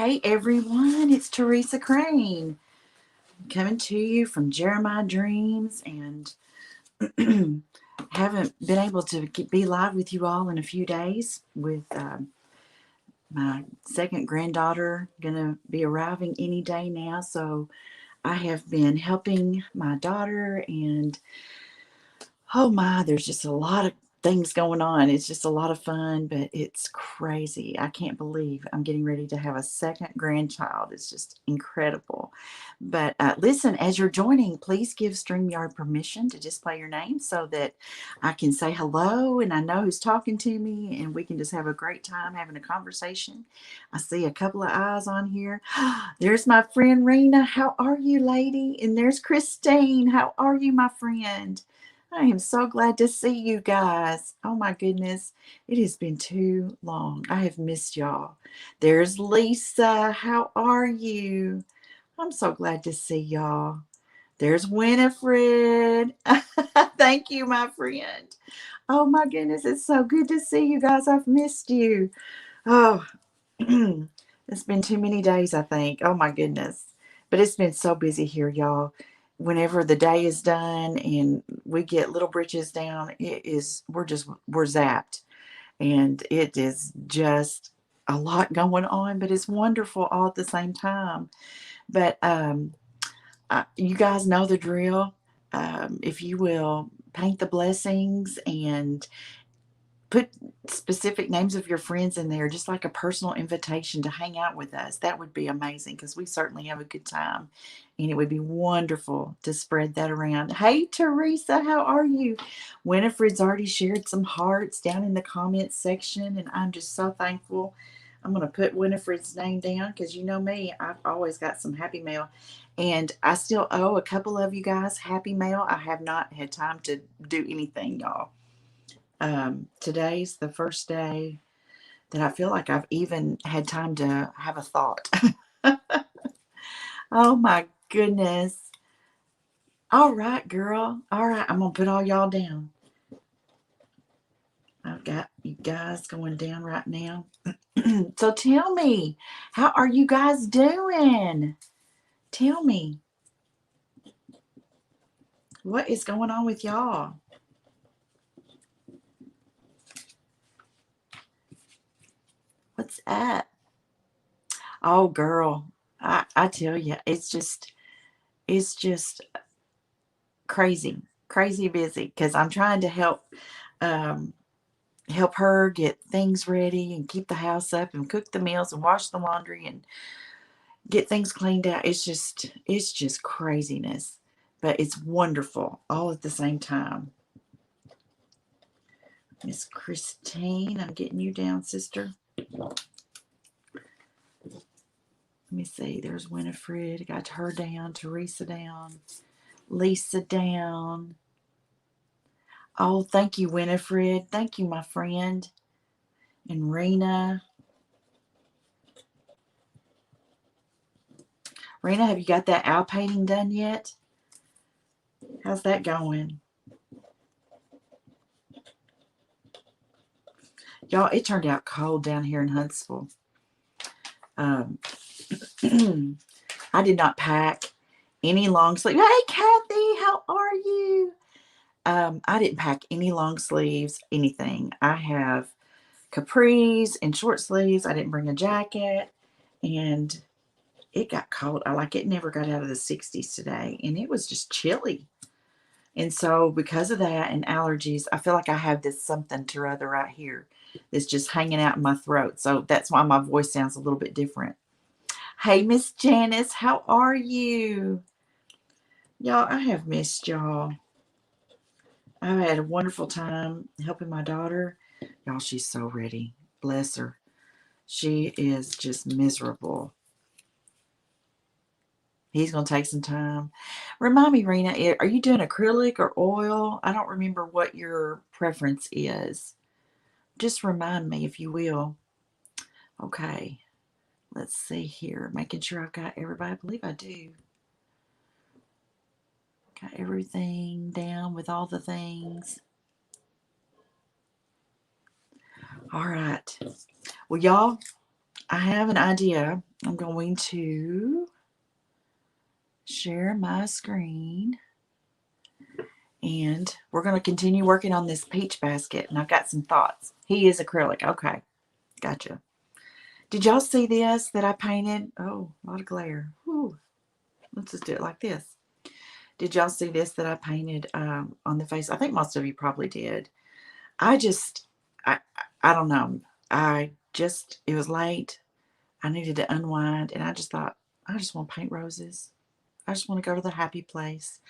Hey everyone, it's Teresa Crane coming to you from Jeremiah Dreams, and haven't been able to be live with you all in a few days with my second granddaughter going to be arriving any day now. So I have been helping my daughter, and oh my, there's just a lot of things going on. It's just a lot of fun, but it's crazy. I can't believe I'm getting ready to have a second grandchild. It's just incredible. But listen, as you're joining, please give StreamYard permission to display your name so that I can say hello and I know who's talking to me, and we can just have a great time having a conversation. I see a couple of eyes on here. There's my friend Rena. How are you, lady? And there's Christine. How are you, my friend? I am so glad to see you guys. Oh my goodness. It has been too long. I have missed y'all. There's Lisa. How are you? I'm so glad to see y'all. There's Winifred. Thank you, my friend. Oh my goodness. It's so good to see you guys. I've missed you. Oh, it's been too many days, I think. Oh my goodness. But it's been so busy here, y'all. Whenever the day is done and we get little britches down, we're zapped. And it is just a lot going on, but it's wonderful all at the same time. But you guys know the drill. If you will paint the blessings and put specific names of your friends in there, just like a personal invitation to hang out with us. That would be amazing because we certainly have a good time, and it would be wonderful to spread that around. Hey, Teresa, how are you? Winifred's already shared some hearts down in the comments section, and I'm just so thankful. I'm going to put Winifred's name down because you know me, I've always got some happy mail. And I still owe a couple of you guys happy mail. I have not had time to do anything, y'all. Today's the first day that I feel like I've even had time to have a thought. Oh my goodness. All right, girl. All right, I'm going to put all y'all down. I've got you guys going down right now. So tell me, how are you guys doing? Tell me, what is going on with y'all? What's up? Oh, girl, I tell you, it's just crazy, crazy busy because I'm trying to um, help her get things ready and keep the house up and cook the meals and wash the laundry and get things cleaned out. It's just craziness, but it's wonderful all at the same time. Miss Christine, I'm getting you down, sister. Let me see. There's Winifred. I got her down. Teresa down. Lisa down. Oh, thank you, Winifred. Thank you, my friend. And Rena. Rena, have you got that owl painting done yet? How's that going? Y'all, it turned out cold down here in Huntsville. Um, I did not pack any long sleeves. Hey, Kathy, how are you? I didn't pack any long sleeves, anything. I have capris and short sleeves. I didn't bring a jacket, and it got cold. It never got out of the 60s today, and it was just chilly. And so, because of that and allergies, I feel like I have this something to other right here that's just hanging out in my throat. So, that's why my voice sounds a little bit different. Hey, Miss Janice, how are you? Y'all, I have missed y'all. I've had a wonderful time helping my daughter. Y'all, she's so ready. Bless her. She is just miserable. He's going to take some time. Remind me, Rena, are you doing acrylic or oil? I don't remember what your preference is. Just remind me if you will. Okay. Let's see here. Making sure I've got everybody. I believe I do. Got everything down with all the things. All right. Well, y'all, I have an idea. I'm going to share my screen. And we're going to continue working on this peach basket. And I've got some thoughts. He is acrylic. Okay. Gotcha. Did y'all see this that I painted? Oh, a lot of glare. Whew. Let's just do it like this. Did y'all see this that I painted on the face? I think most of you probably did. I don't know. It was late. I needed to unwind. And I just thought, I just want to paint roses. I just want to go to the happy place.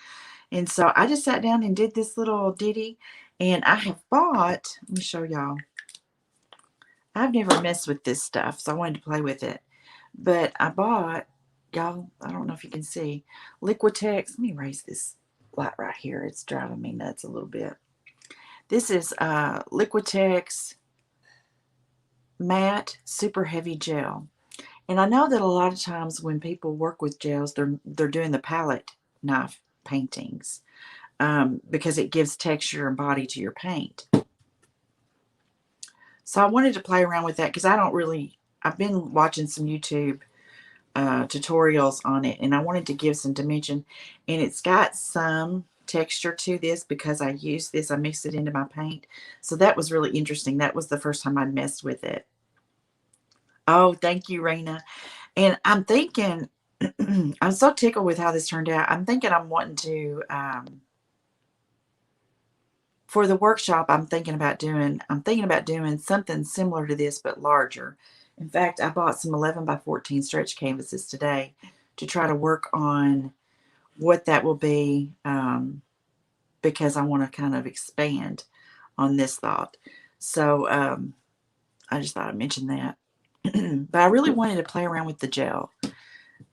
And so I just sat down and did this little ditty. And I have bought, let me show y'all. I've never messed with this stuff, so I wanted to play with it. But I bought, y'all, I don't know if you can see, Liquitex. Let me raise this light right here. It's driving me nuts a little bit. This is Liquitex Matte Super Heavy Gel. And I know that a lot of times when people work with gels, they're doing the palette knife paintings because it gives texture and body to your paint. So I wanted to play around with that because I've been watching some YouTube tutorials on it, and I wanted to give some dimension. And it's got some texture to this because I used this. I mixed it into my paint. So that was really interesting. That was the first time I messed with it. Oh, thank you, Raina. And I'm thinking, I'm so tickled with how this turned out. I'm thinking I'm wanting to, for the workshop, I'm thinking about doing something similar to this, but larger. In fact, I bought some 11 by 14 stretch canvases today to try to work on what that will be, because I want to kind of expand on this thought. So I just thought I'd mention that. But I really wanted to play around with the gel.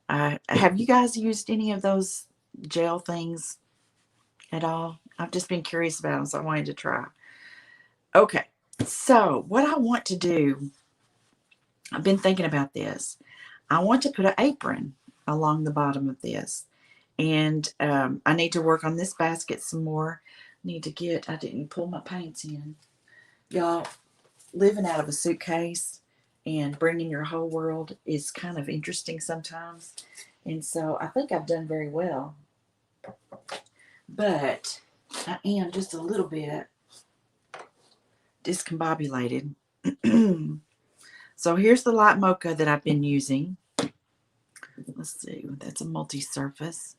Have you guys used any of those gel things at all? I've just been curious about them, so I wanted to try. Okay, so what I want to do, I've been thinking about this. I want to put an apron along the bottom of this. And I need to work on this basket some more. I didn't pull my paints in. Y'all, living out of a suitcase and bringing your whole world is kind of interesting sometimes. And so I think I've done very well. But I am just a little bit discombobulated. So here's the light mocha that I've been using. Let's see, that's a multi-surface.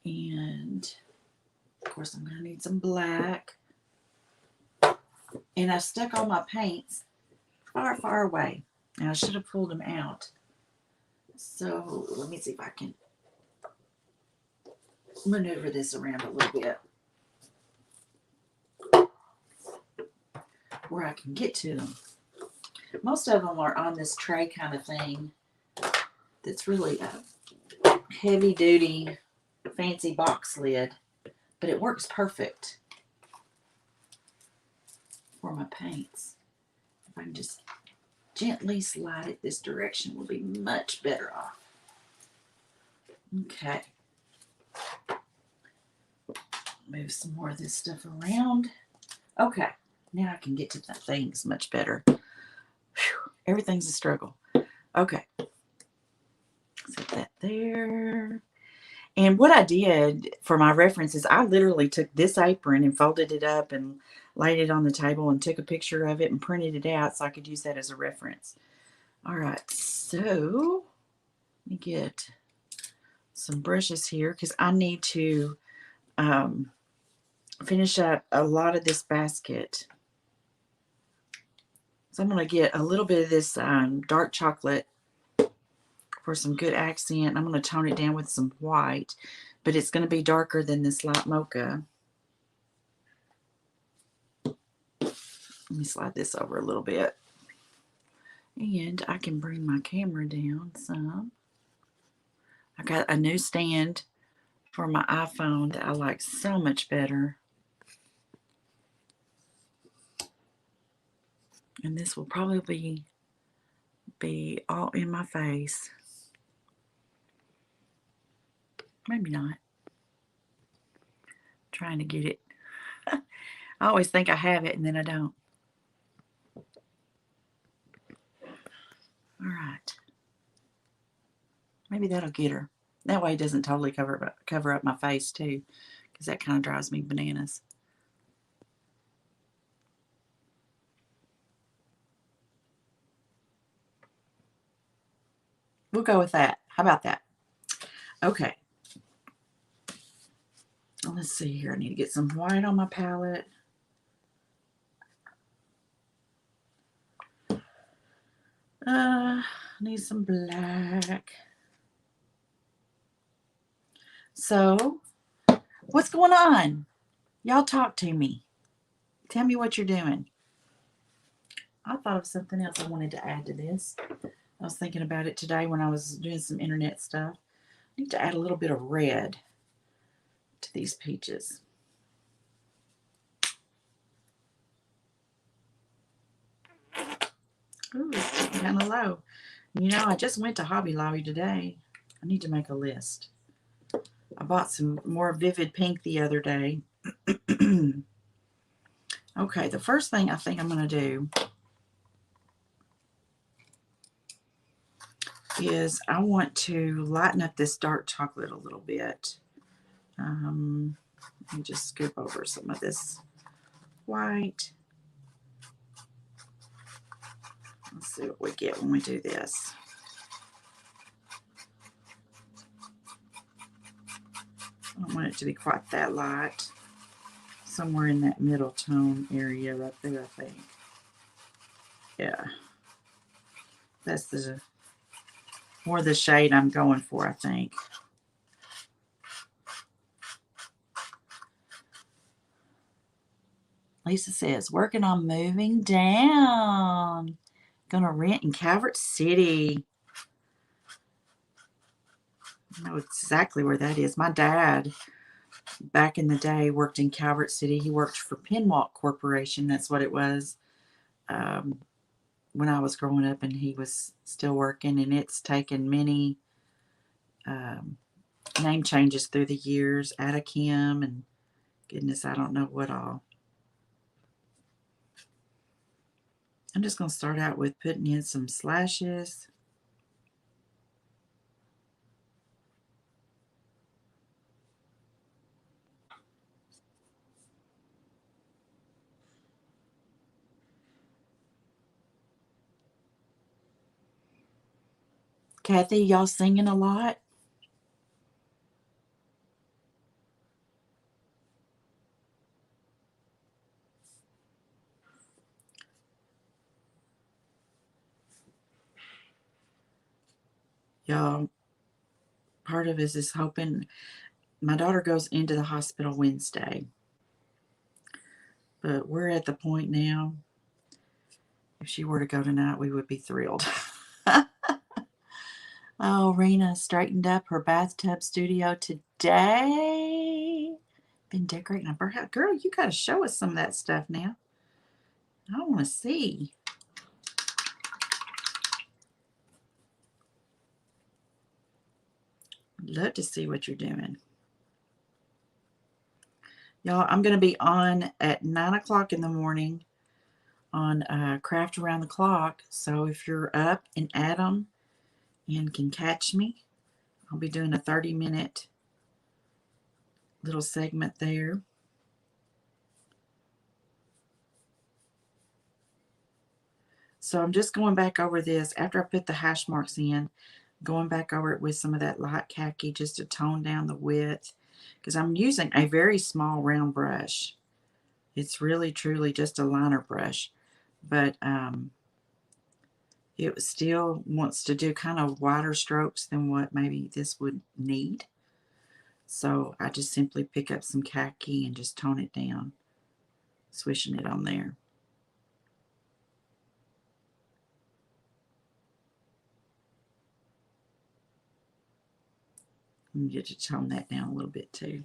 And of course I'm going to need some black. And I stuck all my paints far, far away. And I should have pulled them out. So let me see if I can maneuver this around a little bit where I can get to them. Most of them are on this tray kind of thing that's really a heavy duty fancy box lid, but it works perfect for my paints. If I can just gently slide it this direction, we'll be much better off. Okay. Move some more of this stuff around. Okay. Now I can get to the things much better. Whew, everything's a struggle. Okay. Set that there. And what I did for my reference is I literally took this apron and folded it up and laid it on the table and took a picture of it and printed it out so I could use that as a reference. All right, so let me get some brushes here because I need to finish up a lot of this basket. So I'm going to get a little bit of this dark chocolate for some good accent. I'm going to tone it down with some white, but it's going to be darker than this light mocha. Let me slide this over a little bit. And I can bring my camera down some. I got a new stand for my iPhone that I like so much better. And this will probably be all in my face. Maybe not. Trying to get it. I always think I have it and then I don't. Maybe that'll get her. That way it doesn't totally cover up my face too, because that kind of drives me bananas. We'll go with that. How about that? Okay. Let's see here. I need to get some white on my palette. I need some black. So, what's going on? Y'all talk to me. Tell me what you're doing. I thought of something else I wanted to add to this. I was thinking about it today when I was doing some internet stuff. I need to add a little bit of red to these peaches. Ooh, it's kind of low. You know, I just went to Hobby Lobby today. I need to make a list. I bought some more vivid pink the other day. Okay, the first thing I think I'm going to do is I want to lighten up this dark chocolate a little bit. Let me just scoop over some of this white. Let's see what we get when we do this. I don't want it to be quite that light. Somewhere in that middle tone area right there, I think. Yeah. That's the more the shade I'm going for, I think. Lisa says, working on moving down. Gonna rent in Calvert City. I know exactly where that is. My dad, back in the day, worked in Calvert City. He worked for Pinwalk Corporation. That's what it was when I was growing up, and he was still working. And it's taken many name changes through the years. Atakim and goodness, I don't know what all. I'm just going to start out with putting in some slashes. Kathy, y'all singing a lot? Y'all, part of us is hoping. My daughter goes into the hospital Wednesday. But we're at the point now, if she were to go tonight, we would be thrilled. Oh, Rena straightened up her bathtub studio today. Been decorating a birdhouse. Girl, you got to show us some of that stuff now. I want to see. I'd love to see what you're doing. Y'all, I'm going to be on at 9 o'clock in the morning on Craft Around the Clock. So if you're up and at 'em and can catch me, I'll be doing a 30-minute little segment there. So I'm just going back over this after I put the hash marks in, going back over it with some of that light khaki just to tone down the width, because I'm using a very small round brush. It's really truly just a liner brush, but it still wants to do kind of wider strokes than what maybe this would need. So I just simply pick up some khaki and just tone it down, swishing it on there. And get to tone that down a little bit too.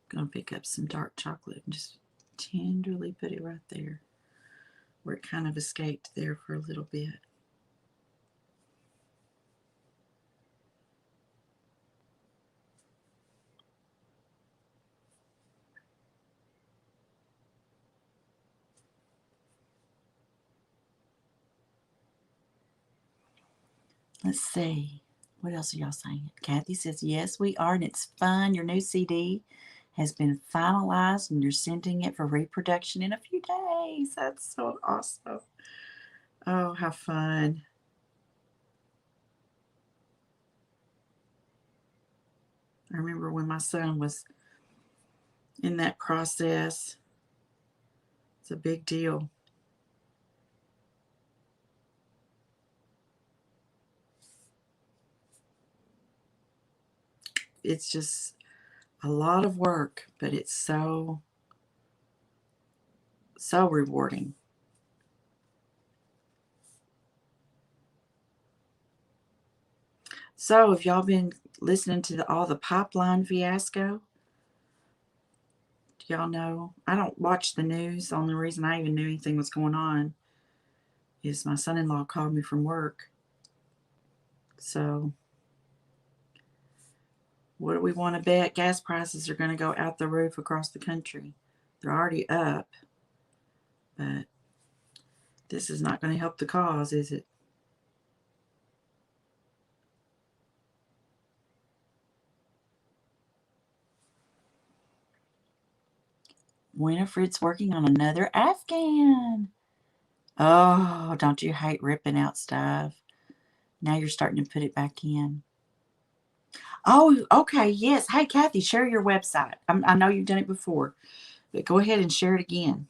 Gonna pick up some dark chocolate and just tenderly put it right there where it kind of escaped there for a little bit. Let's see. What else are y'all saying? Kathy says, yes, we are, and it's fun. Your new CD has been finalized, and you're sending it for reproduction in a few days. That's so awesome. Oh, how fun. I remember when my son was in that process. It's a big deal. It's just a lot of work, but it's so, so rewarding. So, have y'all been listening to all the pipeline fiasco? Do y'all know? I don't watch the news. The only reason I even knew anything was going on is my son-in-law called me from work. So, what do we want to bet? Gas prices are going to go out the roof across the country. They're already up, but this is not going to help the cause, is it? Winifred's working on another Afghan. Oh, don't you hate ripping out stuff? Now you're starting to put it back in. Oh, okay, yes. Hey, Kathy, share your website. I know you've done it before, but go ahead and share it again.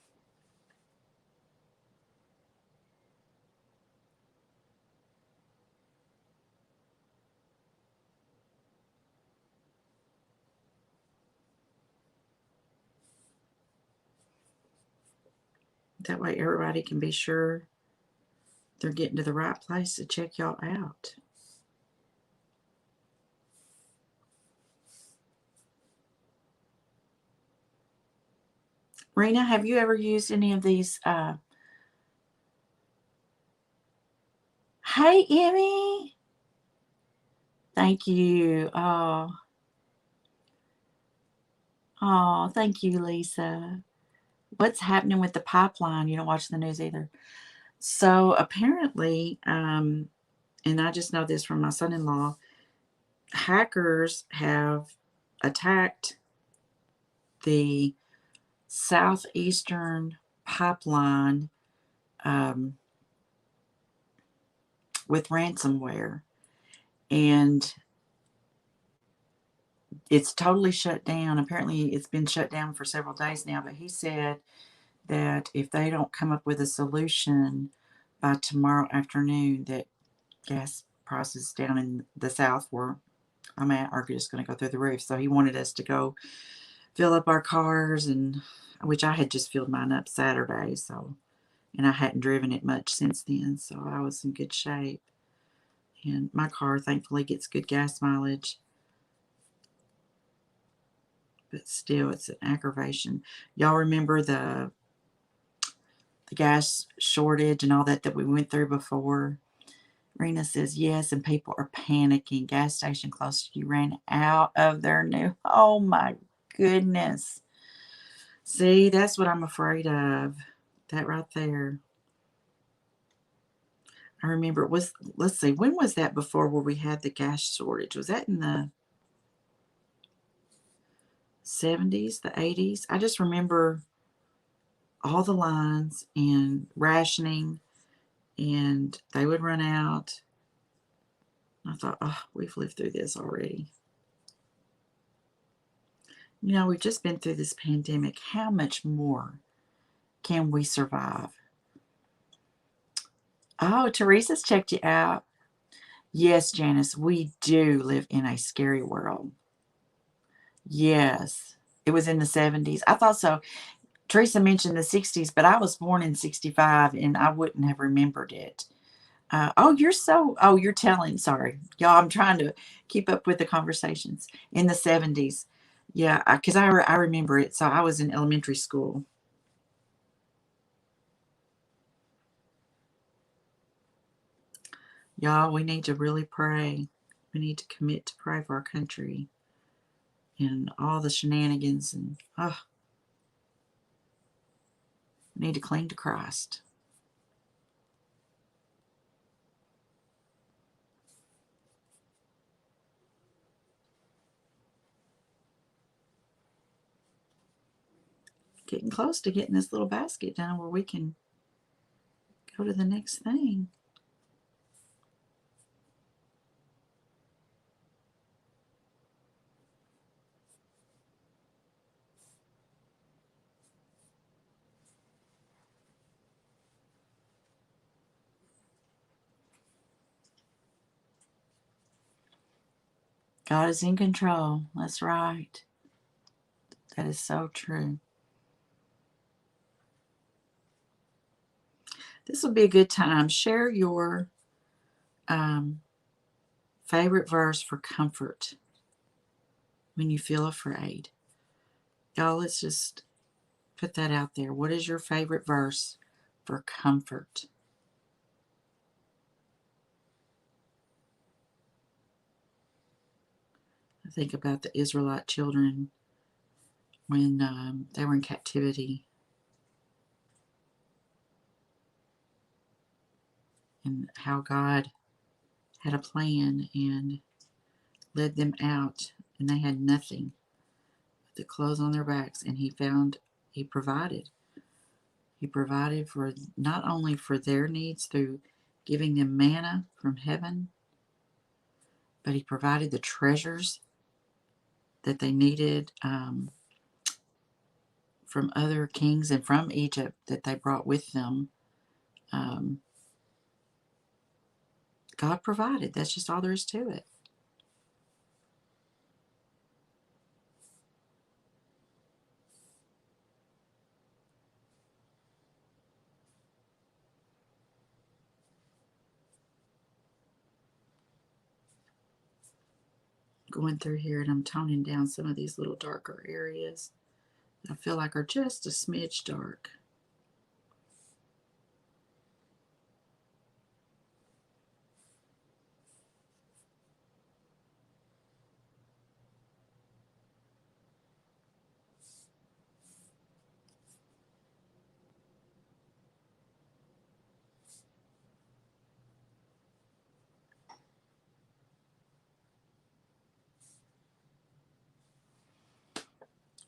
That way everybody can be sure they're getting to the right place to check y'all out. Rena, have you ever used any of these? Hey, Emmy. Thank you. Thank you, Lisa. What's happening with the pipeline? You don't watch the news either. So apparently, and I just know this from my son-in-law, hackers have attacked the southeastern pipeline with ransomware, and it's totally shut down. Apparently, it's been shut down for several days now, but he said that if they don't come up with a solution by tomorrow afternoon, that gas prices down in the south where I'm at are just going to go through the roof. So he wanted us to go fill up our cars, and which I had just filled mine up Saturday, so, and I hadn't driven it much since then, so I was in good shape. And my car thankfully gets good gas mileage, but still it's an aggravation. Y'all remember the gas shortage and all that we went through before? Rena says yes, and people are panicking. Gas station close to you ran out of their new. Oh my goodness. See, that's what I'm afraid of. That right there. I remember it was, let's see, when was that before where we had the gas shortage? Was that in the 70s, the 80s? I just remember all the lines and rationing, and they would run out. I thought, oh, we've lived through this already. You know, we've just been through this pandemic. How much more can we survive? Oh, Teresa's checked you out. Yes, Janice, we do live in a scary world. Yes. It was in the 70s. I thought so. Teresa mentioned the 60s, but I was born in 65 and I wouldn't have remembered it. You're telling, sorry. Y'all, I'm trying to keep up with the conversations. In the 70s. Yeah, because I remember it. So I was in elementary school. Y'all, we need to really pray. We need to commit to pray for our country and all the shenanigans, and we need to cling to Christ. getting close to getting this little basket done where we can go to the next thing. God is in control. That's right. That is so true. This will be a good time. Share your favorite verse for comfort when you feel afraid. Y'all, let's just put that out there. What is your favorite verse for comfort? I think about the Israelite children when they were in captivity, and how God had a plan and led them out, and they had nothing but the clothes on their backs, and he provided. He provided for not only for their needs through giving them manna from heaven, but he provided the treasures that they needed from other kings and from Egypt that they brought with them. God provided. That's just all there is to it. Going through here, and I'm toning down some of these little darker areas that I feel like are just a smidge dark.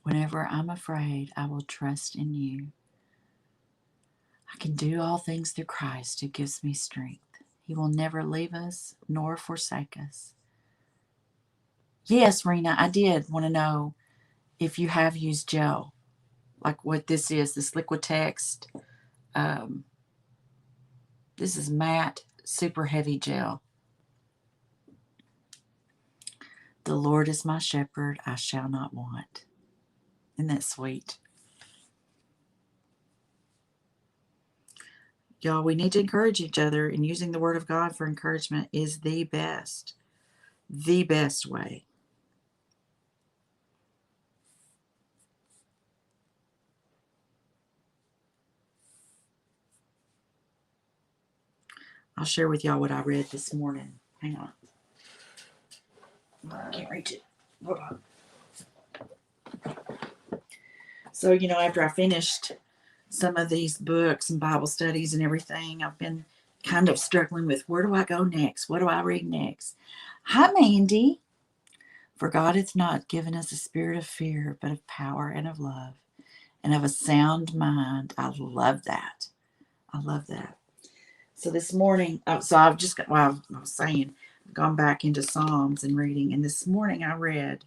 Whenever I'm afraid, I will trust in you. I can do all things through Christ who gives me strength. He will never leave us nor forsake us. Yes, Rena, I did want to know if you have used gel, like what this is, this Liquitex. Um, this is matte, super heavy gel. The Lord is my shepherd, I shall not want. Isn't that sweet? Y'all, we need to encourage each other, and using the Word of God for encouragement is the best way. I'll share with y'all what I read this morning. Hang on. I can't reach it. Hold on. So, after I finished some of these books and Bible studies and everything, I've been kind of struggling with where do I go next? What do I read next? Hi, Mandy. For God hath not given us a spirit of fear, but of power and of love and of a sound mind. I love that. I love that. So this morning, so I've just got, well, I was saying, I've gone back into Psalms and reading. And this morning I read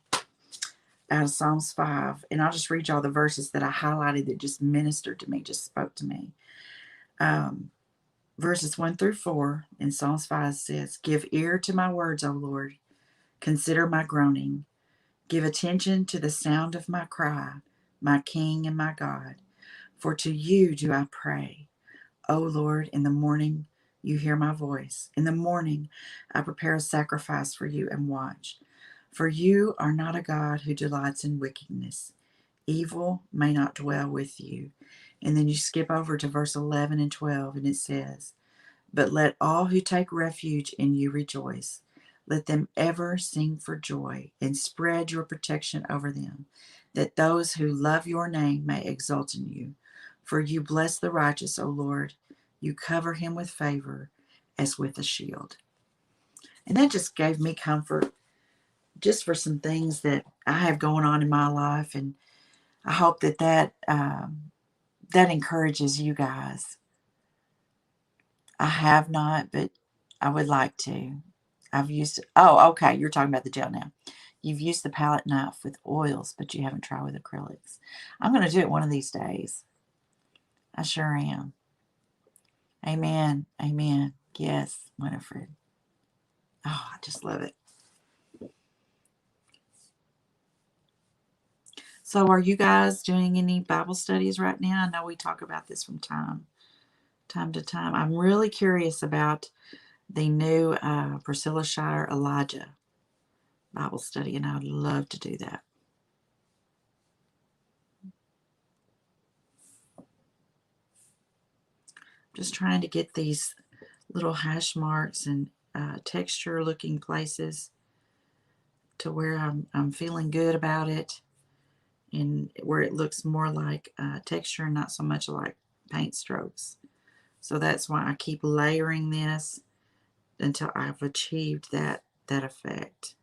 out of Psalms 5. And I'll just read y'all the verses that I highlighted that just ministered to me, just spoke to me. Verses 1 through 4 in Psalms 5 says, Give ear to my words, O Lord. Consider my groaning. Give attention to the sound of my cry, my King and my God. For to you do I pray. O Lord, in the morning you hear my voice. In the morning I prepare a sacrifice for you and watch. For you are not a God who delights in wickedness. Evil may not dwell with you. And then you skip over to verse 11 and 12, and it says, But let all who take refuge in you rejoice. Let them ever sing for joy and spread your protection over them, that those who love your name may exult in you. For you bless the righteous, O Lord. You cover him with favor as with a shield. And that just gave me comfort just for some things that I have going on in my life. And I hope that encourages you guys. I have not, but I would like to. I've used it. Oh, okay. You're talking about the gel now. You've used the palette knife with oils, but you haven't tried with acrylics. I'm going to do it one of these days. I sure am. Amen. Amen. Yes, Winifred. Oh, I just love it. So are you guys doing any Bible studies right now? I know we talk about this from time to time. I'm really curious about the new Priscilla Shire Elijah Bible study, and I'd love to do that. Just trying to get these little hash marks and texture looking places to where I'm feeling good about it, and where it looks more like texture and not so much like paint strokes. So that's why I keep layering this until I've achieved that effect.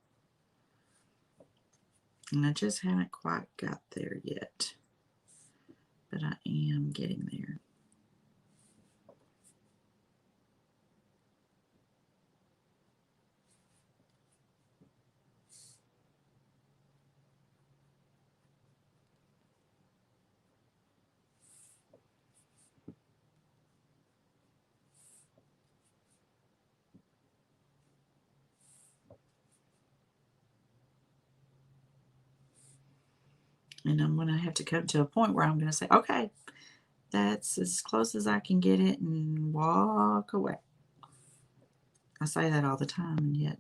And I just haven't quite got there yet, but I am getting there. And I'm going to have to come to a point where I'm going to say, okay, that's as close as I can get it, and walk away. I say that all the time, and yet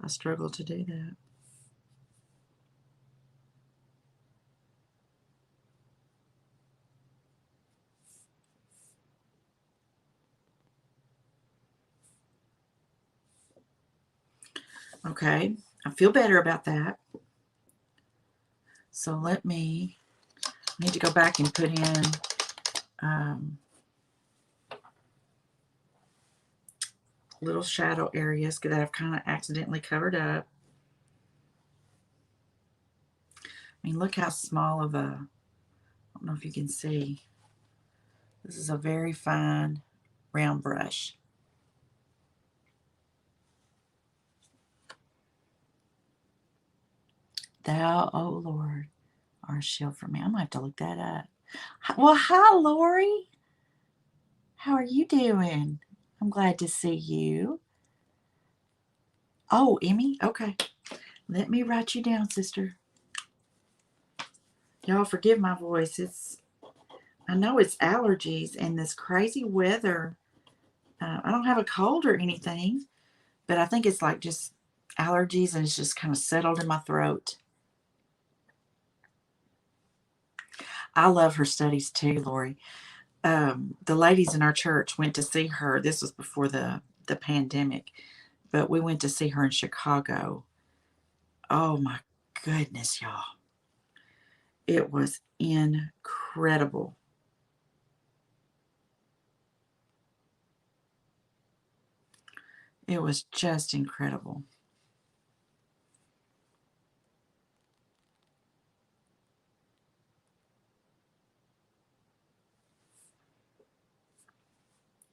I struggle to do that. Okay, I feel better about that. So I need to go back and put in little shadow areas that I've kind of accidentally covered up. I mean, look how small of a, I don't know if you can see. This is a very fine round brush. Thou, O Lord, art a shield for me. I might have to look that up. Well, hi, Lori. How are you doing? I'm glad to see you. Oh, Emmy? Okay. Let me write you down, sister. Y'all forgive my voice. I know it's allergies and this crazy weather. I don't have a cold or anything, but I think it's like just allergies, and it's just kind of settled in my throat. I love her studies too, Lori. The ladies in our church went to see her. This was before the pandemic, but we went to see her in Chicago. Oh my goodness, y'all. It was incredible. It was just incredible.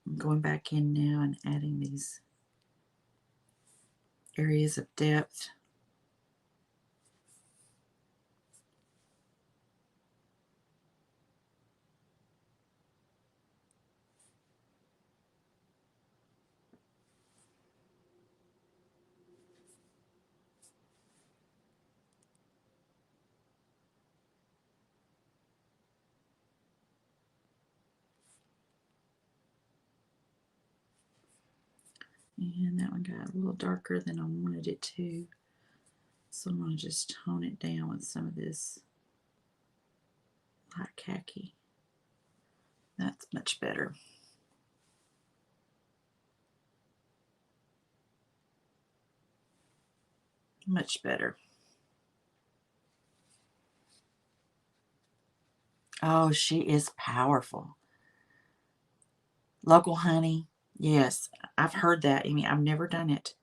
I'm going back in now and adding these areas of depth. And that one got a little darker than I wanted it to. So I'm going to just tone it down with some of this light khaki. That's much better. Much better. Oh, she is powerful. Local honey. Yes, I've heard that, Amy. I've never done it,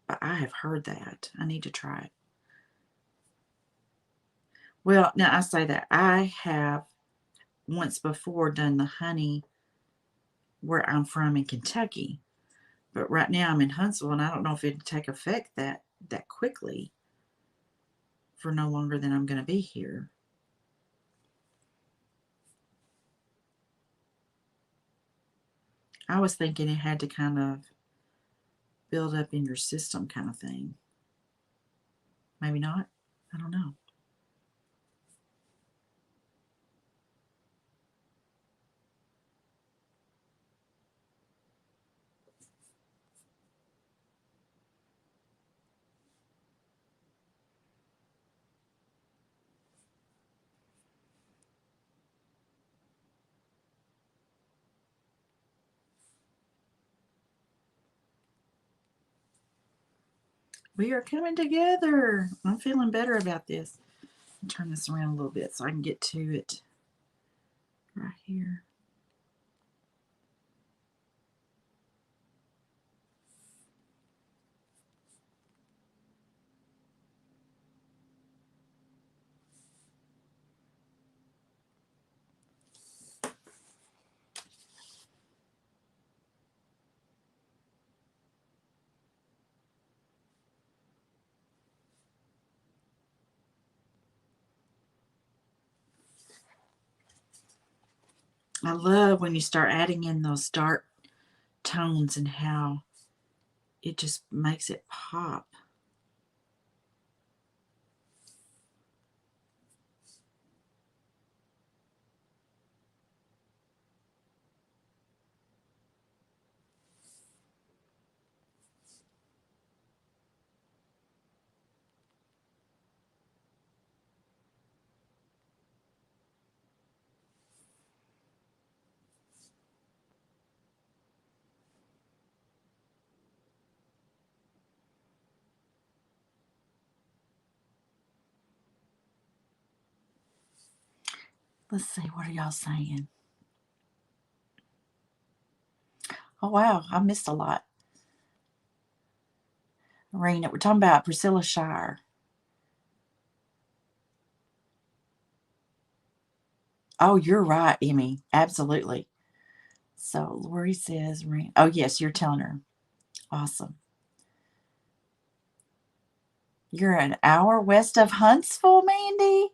but I have heard that. I need to try it. Well, now I say that I have once before done the honey where I'm from in Kentucky, but right now I'm in Huntsville, and I don't know if it'd take effect that quickly for no longer than I'm going to be here. I was thinking it had to kind of build up in your system, kind of thing. Maybe not. I don't know. We are coming together. I'm feeling better about this. Turn this around a little bit so I can get to it right here. I love when you start adding in those dark tones and how it just makes it pop. Let's see, what are y'all saying? Oh, wow, I missed a lot. Rena, we're talking about Priscilla Shire. Oh, you're right, Emmy. Absolutely. So Lori says, oh, yes, you're telling her. Awesome. You're an hour west of Huntsville, Mandy?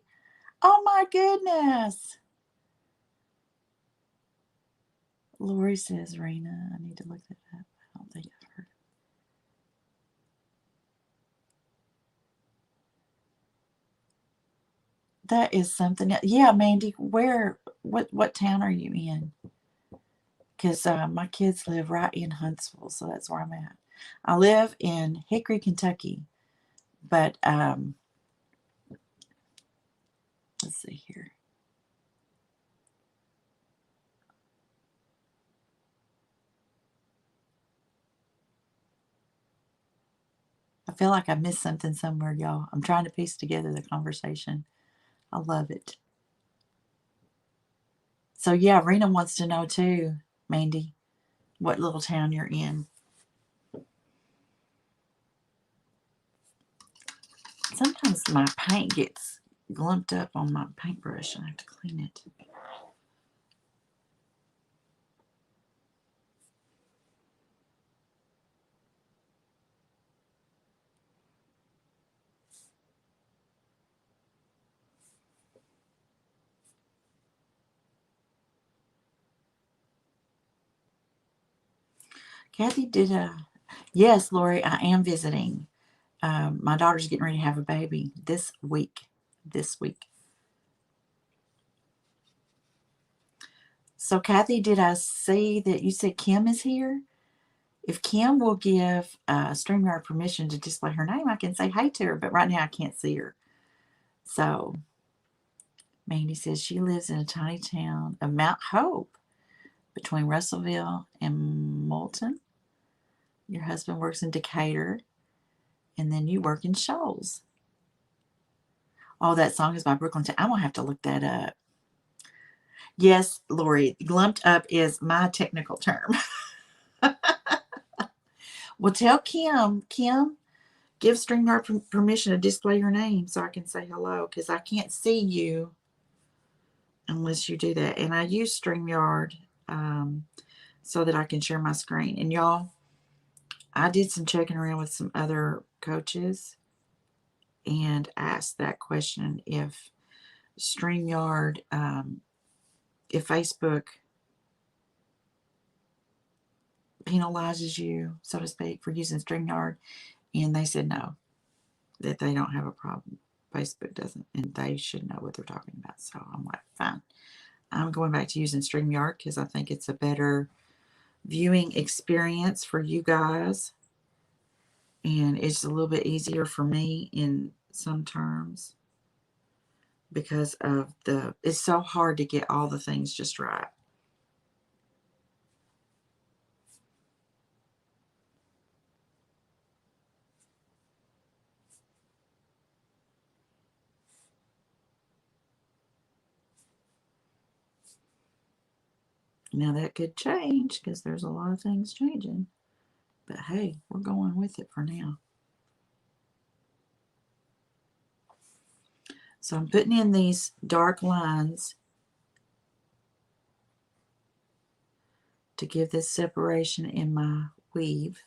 Oh, my goodness. Lori says, Rena, I need to look that up. I don't think I've heard. That is something. Yeah, Mandy, what town are you in? Because my kids live right in Huntsville, so that's where I'm at. I live in Hickory, Kentucky, but let's see here. I feel like I missed something somewhere, y'all. I'm trying to piece together the conversation. I love it. So yeah, Rena wants to know too, Mandy, what little town you're in. Sometimes my paint gets glumped up on my paintbrush and I have to clean it. Kathy did a yes, Lori, I am visiting. My daughter's getting ready to have a baby this week. This week. So, Kathy, did I see that you said Kim is here? If Kim will give StreamYard permission to display her name, I can say hey to her, but right now I can't see her. So, Mandy says she lives in a tiny town of Mount Hope between Russellville and Moulton. Your husband works in Decatur, and then you work in Shoals. Oh, that song is by Brooklyn. I'm going to have to look that up. Yes, Lori, glumped up is my technical term. Well, tell Kim, Give StreamYard permission to display your name so I can say hello, because I can't see you unless you do that. And I use StreamYard so that I can share my screen. And y'all, I did some checking around with some other coaches and asked that question, if StreamYard, if Facebook penalizes you, so to speak, for using StreamYard. And they said no, that they don't have a problem. Facebook doesn't, and they should know what they're talking about. So I'm like, fine. I'm going back to using StreamYard because I think it's a better viewing experience for you guys. And it's a little bit easier for me in some terms because of it's so hard to get all the things just right. Now that could change because there's a lot of things changing. But hey, we're going with it for now. So I'm putting in these dark lines to give this separation in my weave.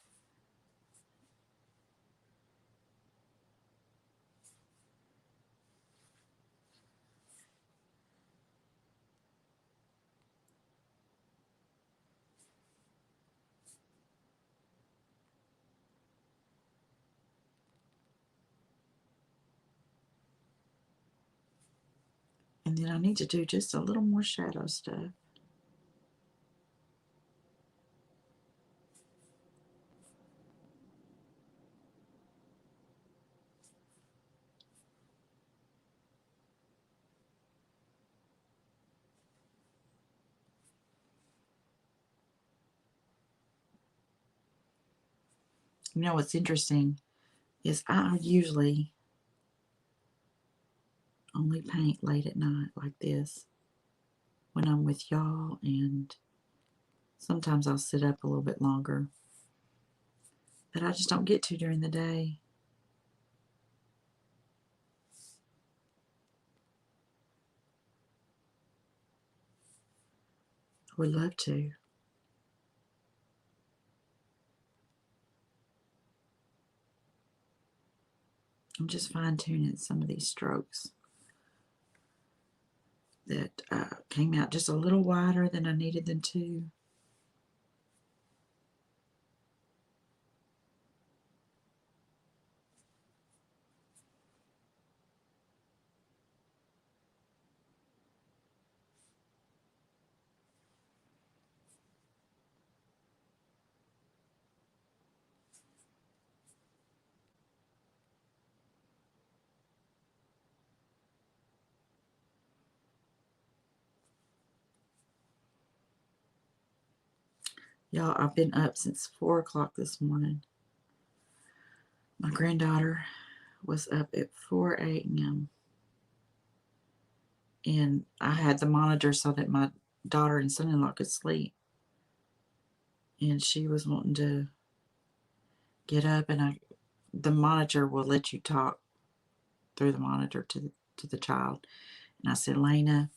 And then I need to do just a little more shadow stuff. You know what's interesting is I usually only paint late at night like this when I'm with y'all, and sometimes I'll sit up a little bit longer, but I just don't get to during the day. I would love to. I'm just fine-tuning some of these strokes that came out just a little wider than I needed them to. Y'all, I've been up since 4 o'clock this morning. My granddaughter was up at 4 a.m. and I had the monitor so that my daughter and son-in-law could sleep. And she was wanting to get up, and the monitor will let you talk through the monitor to the child. And I said, Lena,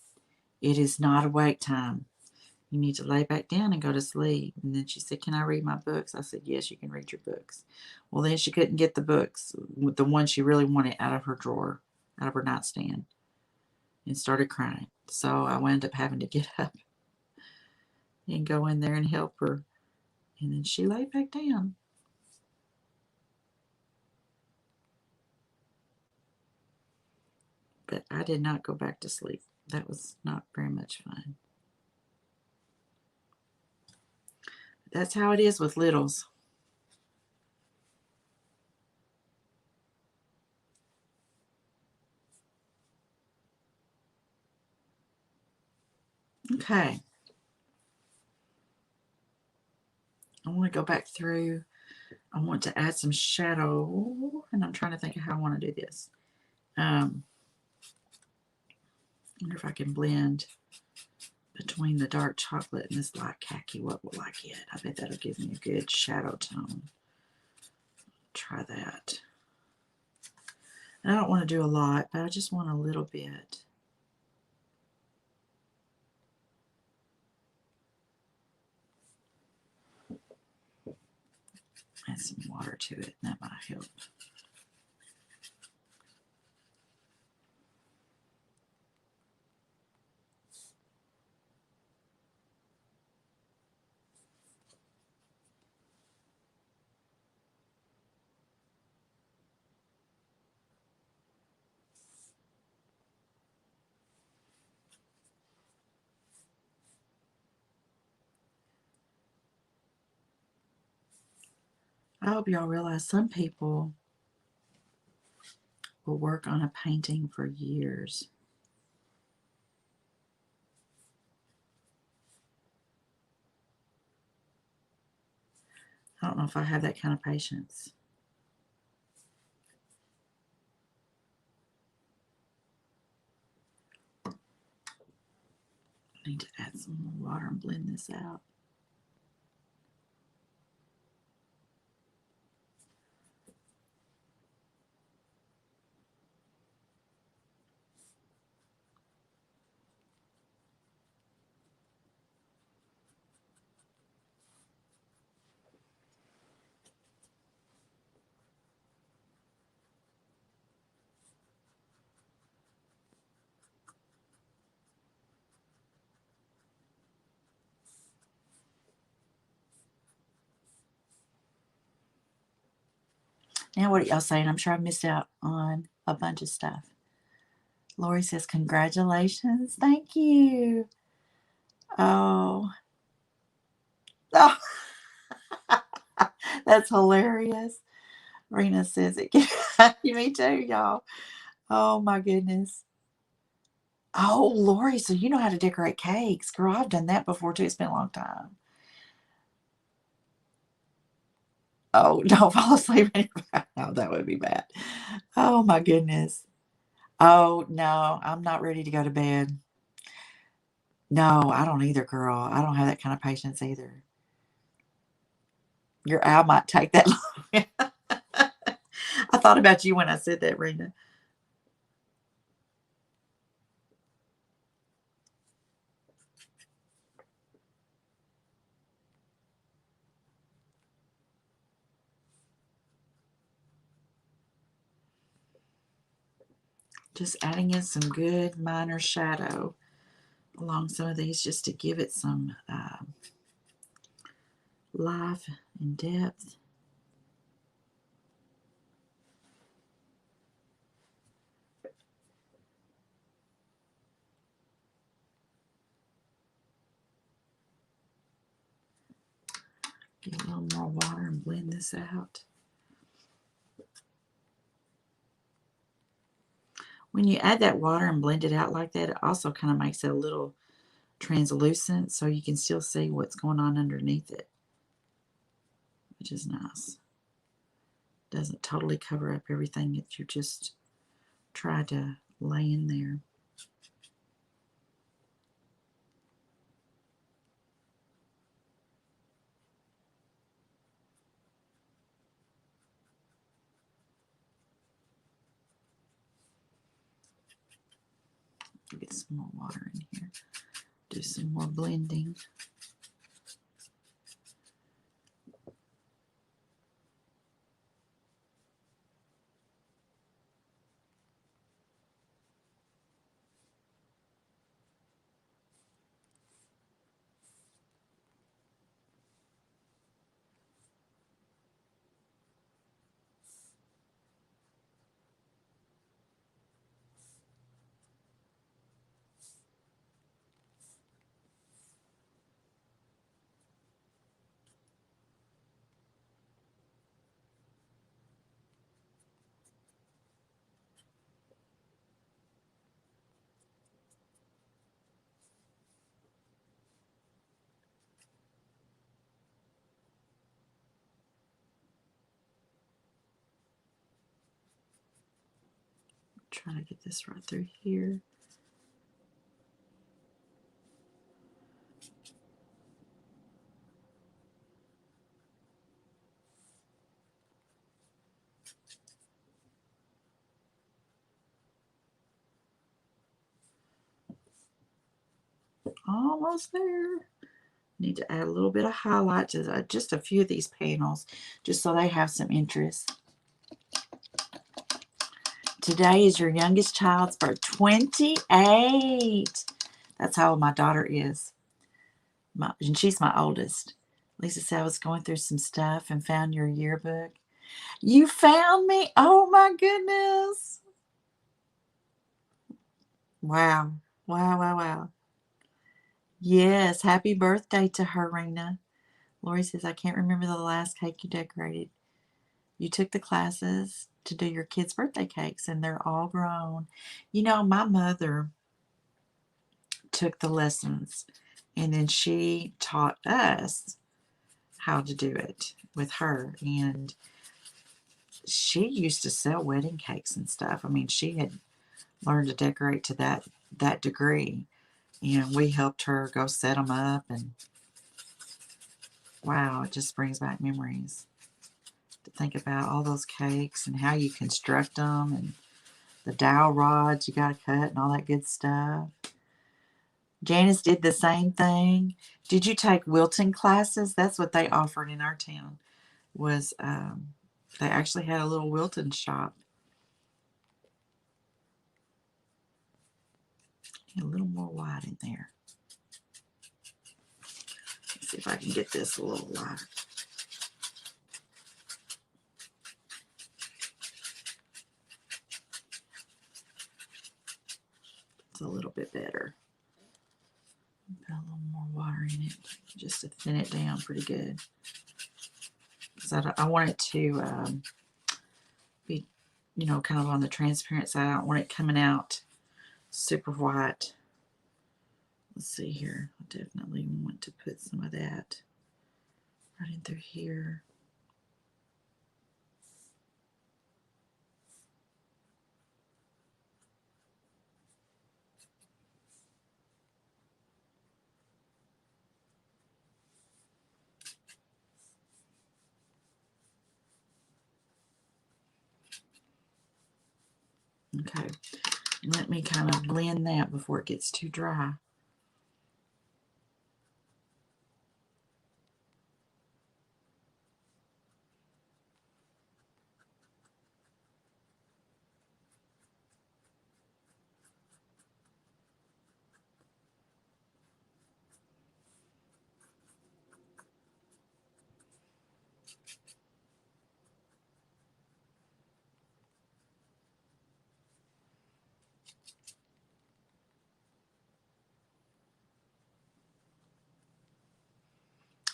it is not awake time. You need to lay back down and go to sleep. And then she said, can I read my books? I said, yes, you can read your books. Well, then she couldn't get the books, the one she really wanted, out of her drawer, out of her nightstand, and started crying. So I wound up having to get up and go in there and help her. And then she laid back down. But I did not go back to sleep. That was not very much fun. That's how it is with littles. Okay. I want to go back through. I want to add some shadow, and I'm trying to think of how I want to do this. I wonder if I can blend between the dark chocolate and this light khaki. What will I get? I bet that'll give me a good shadow tone. Try that. And I don't want to do a lot, but I just want a little bit. Add some water to it, and that might help. I hope y'all realize some people will work on a painting for years. I don't know if I have that kind of patience. I need to add some more water and blend this out. Now, what are y'all saying? I'm sure I missed out on a bunch of stuff. Lori says, congratulations. Thank you. Oh. Oh. That's hilarious. Rena says it. Me too, y'all. Oh, my goodness. Oh, Lori, so you know how to decorate cakes. Girl, I've done that before, too. It's been a long time. Oh, don't fall asleep. No, that would be bad. Oh, my goodness. Oh, no, I'm not ready to go to bed. No, I don't either, girl. I don't have that kind of patience either. Your owl might take that long. I thought about you when I said that, Rena. Just adding in some good minor shadow along some of these just to give it some life and depth. Get a little more water and blend this out. When you add that water and blend it out like that, it also kind of makes it a little translucent so you can still see what's going on underneath it, which is nice. Doesn't totally cover up everything that you just tried to lay in there. Get some more water in here. Do some more blending. Try to get this right through here. Almost there. Need to add a little bit of highlight to just a few of these panels, just so they have some interest. Today is your youngest child's birth. 28. That's how old my daughter is. And she's my oldest. Lisa said I was going through some stuff and found your yearbook. You found me? Oh my goodness. Wow. Wow, wow, wow. Yes, happy birthday to her, Rena. Lori says, I can't remember the last cake you decorated. You took the classes to do your kids' birthday cakes, and they're all grown. You know, my mother took the lessons, and then she taught us how to do it with her. And she used to sell wedding cakes and stuff. I mean, she had learned to decorate to that degree. And we helped her go set them up. And wow, it just brings back memories to think about all those cakes and how you construct them and the dowel rods you got to cut and all that good stuff. Janice did the same thing. Did you take quilting classes? That's what they offered in our town. Was they actually had a little Wilton shop. A little more white in there. Let's see if I can get this a little lighter. It's a little bit better. Put a little more water in it just to thin it down pretty good. Because I want it to be, you know, kind of on the transparent side. I don't want it coming out super white. Let's see here. I definitely want to put some of that right in through here. Okay, let me kind of blend that before it gets too dry.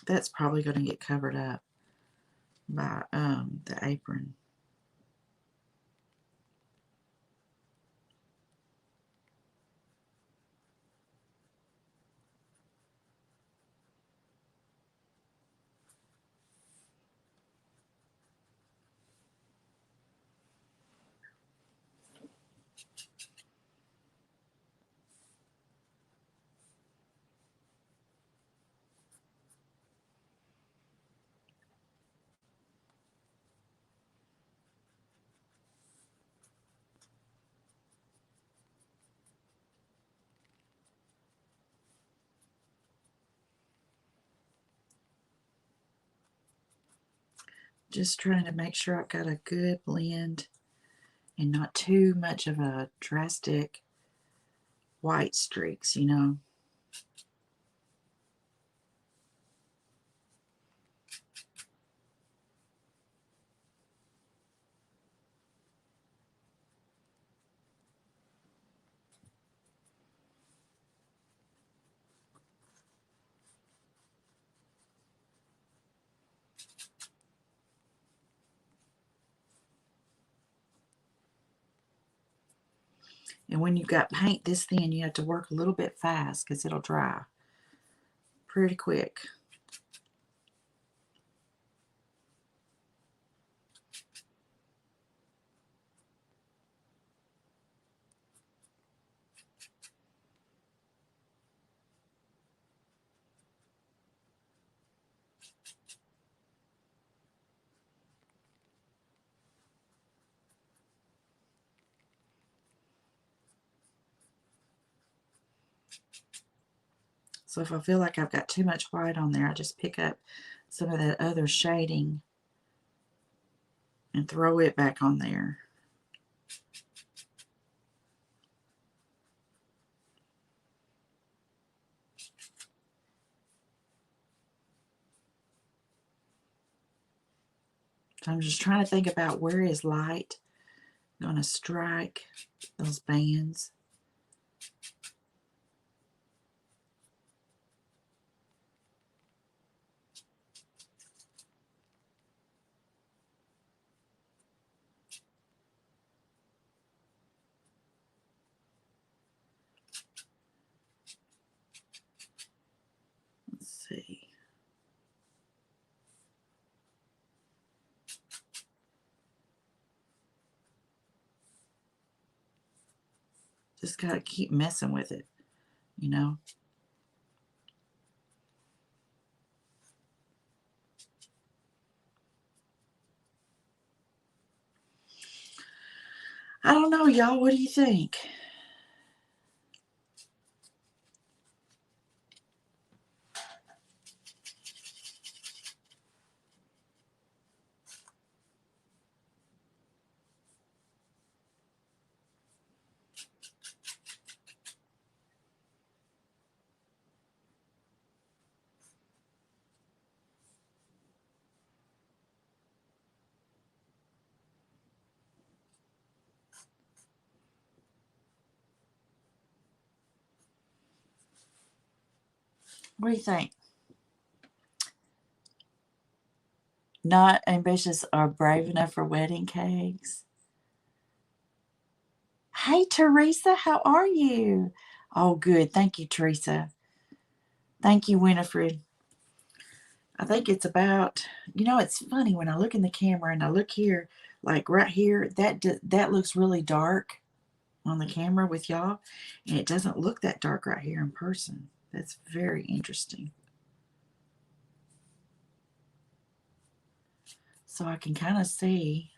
That's probably going to get covered up by the apron. Just trying to make sure I've got a good blend and not too much of a drastic white streaks, you know. And when you've got paint this thin, you have to work a little bit fast because it'll dry pretty quick. So if I feel like I've got too much white on there, I just pick up some of that other shading and throw it back on there. So I'm just trying to think about where is light going to strike those bands. Let's see. Just got to keep messing with it, you know. I don't know, y'all. What do you think? What do you think? Not ambitious or brave enough for wedding cakes? Hey, Teresa, how are you? Oh, good. Thank you, Teresa. Thank you, Winifred. I think it's about, it's funny when I look in the camera and I look here, like right here, that looks really dark on the camera with y'all, and it doesn't look that dark right here in person. That's very interesting. So I can kind of see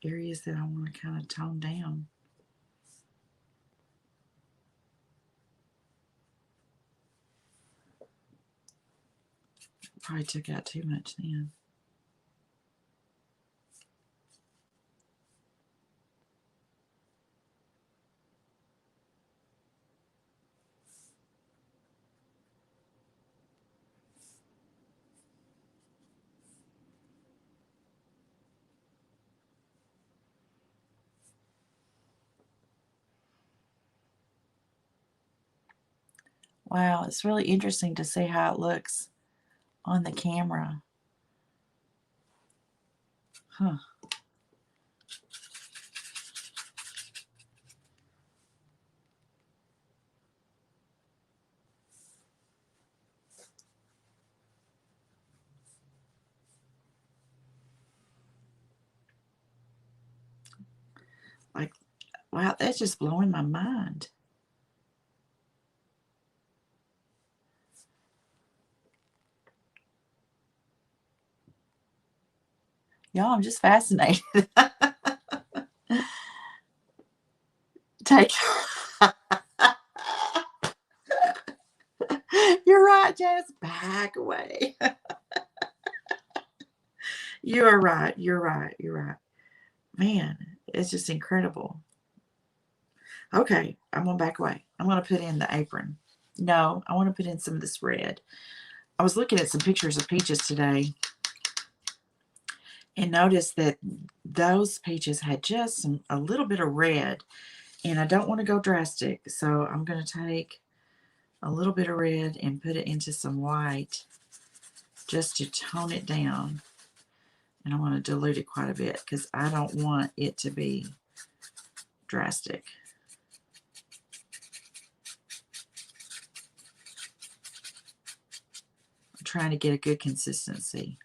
areas that I want to kind of tone down. Probably took out too much then. Wow, it's really interesting to see how it looks on the camera. Huh. Like, wow, that's just blowing my mind. Y'all, I'm just fascinated. Take. You're right, Janice. Back away. You are right. You're right. You're right. Man, it's just incredible. Okay, I'm going to back away. I'm going to put in the apron. No, I want to put in some of this red. I was looking at some pictures of peaches today and noticed that those peaches had just a little bit of red, and I don't want to go drastic, so I'm going to take a little bit of red and put it into some white just to tone it down. And I want to dilute it quite a bit because I don't want it to be drastic. I'm trying to get a good consistency.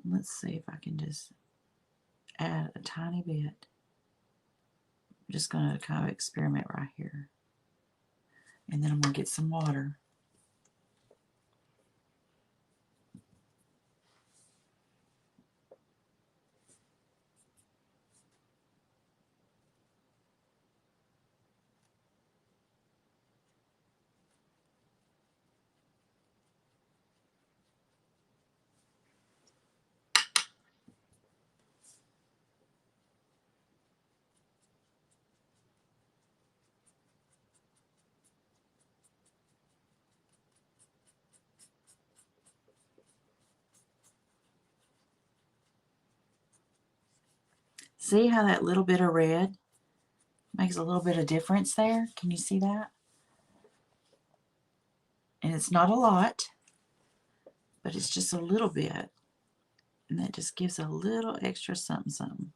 Let's see if I can just add a tiny bit. I'm just going to kind of experiment right here. And then I'm going to get some water. See how that little bit of red makes a little bit of difference there? Can you see that? And it's not a lot, but it's just a little bit. And that just gives a little extra something something.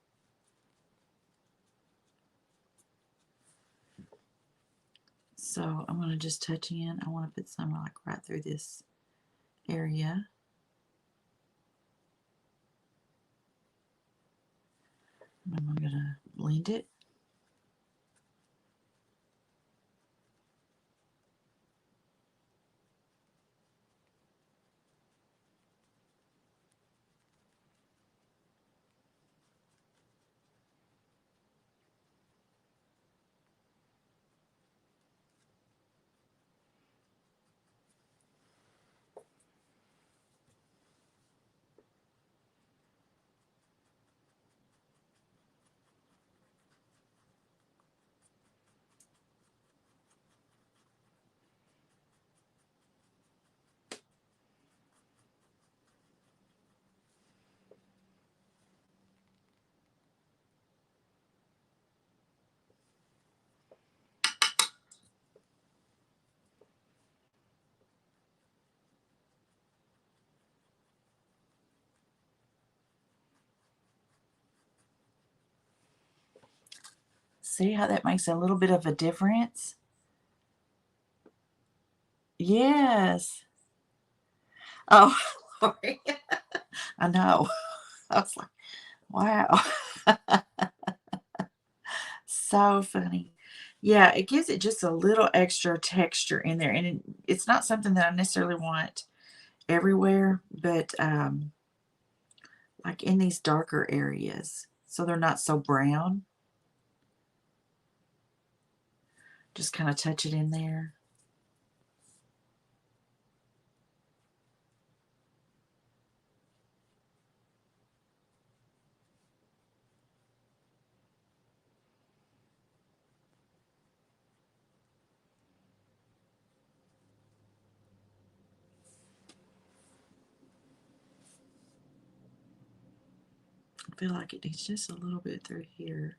So I'm going to just touch in. I want to put some like right through this area. And I'm going to blend it. See how that makes a little bit of a difference? Yes. Oh, Lori. I know. I was like, wow. So funny. Yeah, it gives it just a little extra texture in there. And it's not something that I necessarily want everywhere, but like in these darker areas. So they're not so brown. Just kind of touch it in there. I feel like it needs just a little bit through here.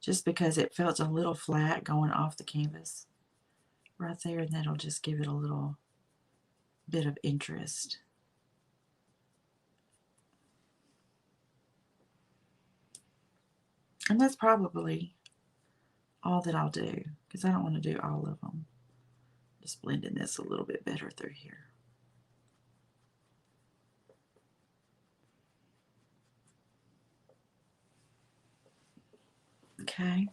Just because it felt a little flat going off the canvas right there, and that'll just give it a little bit of interest. And that's probably all that I'll do, because I don't want to do all of them. Just blending this a little bit better through here. Okay.